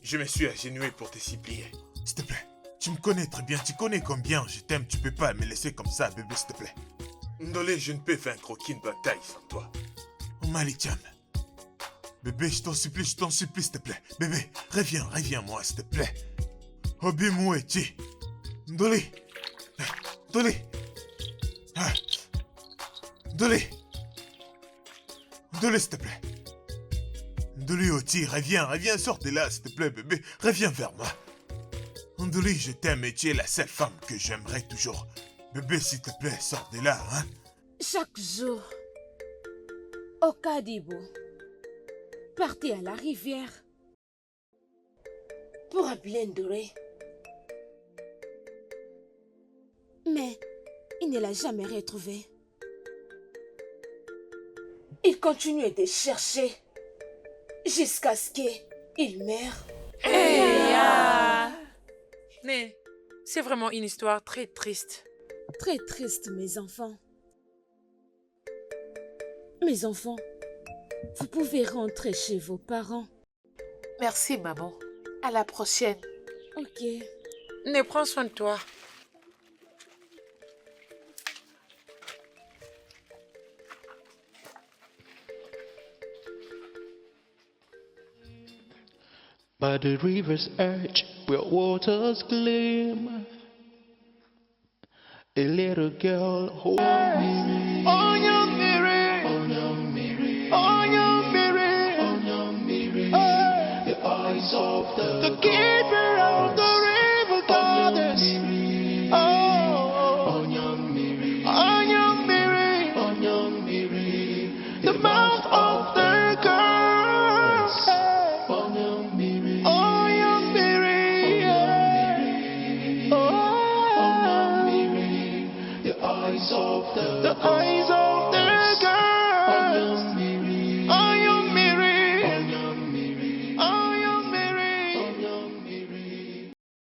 Je me suis agenouillé pour te supplier. S'il te plaît. Tu me connais très bien, tu connais combien je t'aime, tu peux pas me laisser comme ça, bébé, s'il te plaît. Ndolé, je ne peux vaincre aucune bataille sans toi. Omalicham. Bébé, je t'en supplie, s'il te plaît. Bébé, reviens-moi, s'il te plaît. Obi Mouechi. Ndolé. Ndolé. Ndolé. Ndolé, s'il te plaît. Ndolé Oti, reviens, sors de là, s'il te plaît, bébé. Reviens vers moi. Ndolé, je t'aime et tu es la seule femme que j'aimerais toujours. Bébé, s'il te plaît, sors de là, hein. Chaque jour, Okadibo partait à la rivière pour appeler Ndolé. Mais il ne l'a jamais retrouvé. Il continuait de chercher jusqu'à ce qu'il meure. Mais c'est vraiment une histoire très triste. Très triste, mes enfants. Mes enfants, vous pouvez rentrer chez vos parents. Merci, maman. À la prochaine. Ok. Ne prends soin de toi. By the river's edge, where waters gleam, a little girl holds me. Oh, young Mary, oh, young Mary, oh, young Mary, oh, young Mary. The eyes of the keeper of the river goddess. Oh, young Mary, oh, young Mary, oh, young Mary. The mouth of the girl. The eyes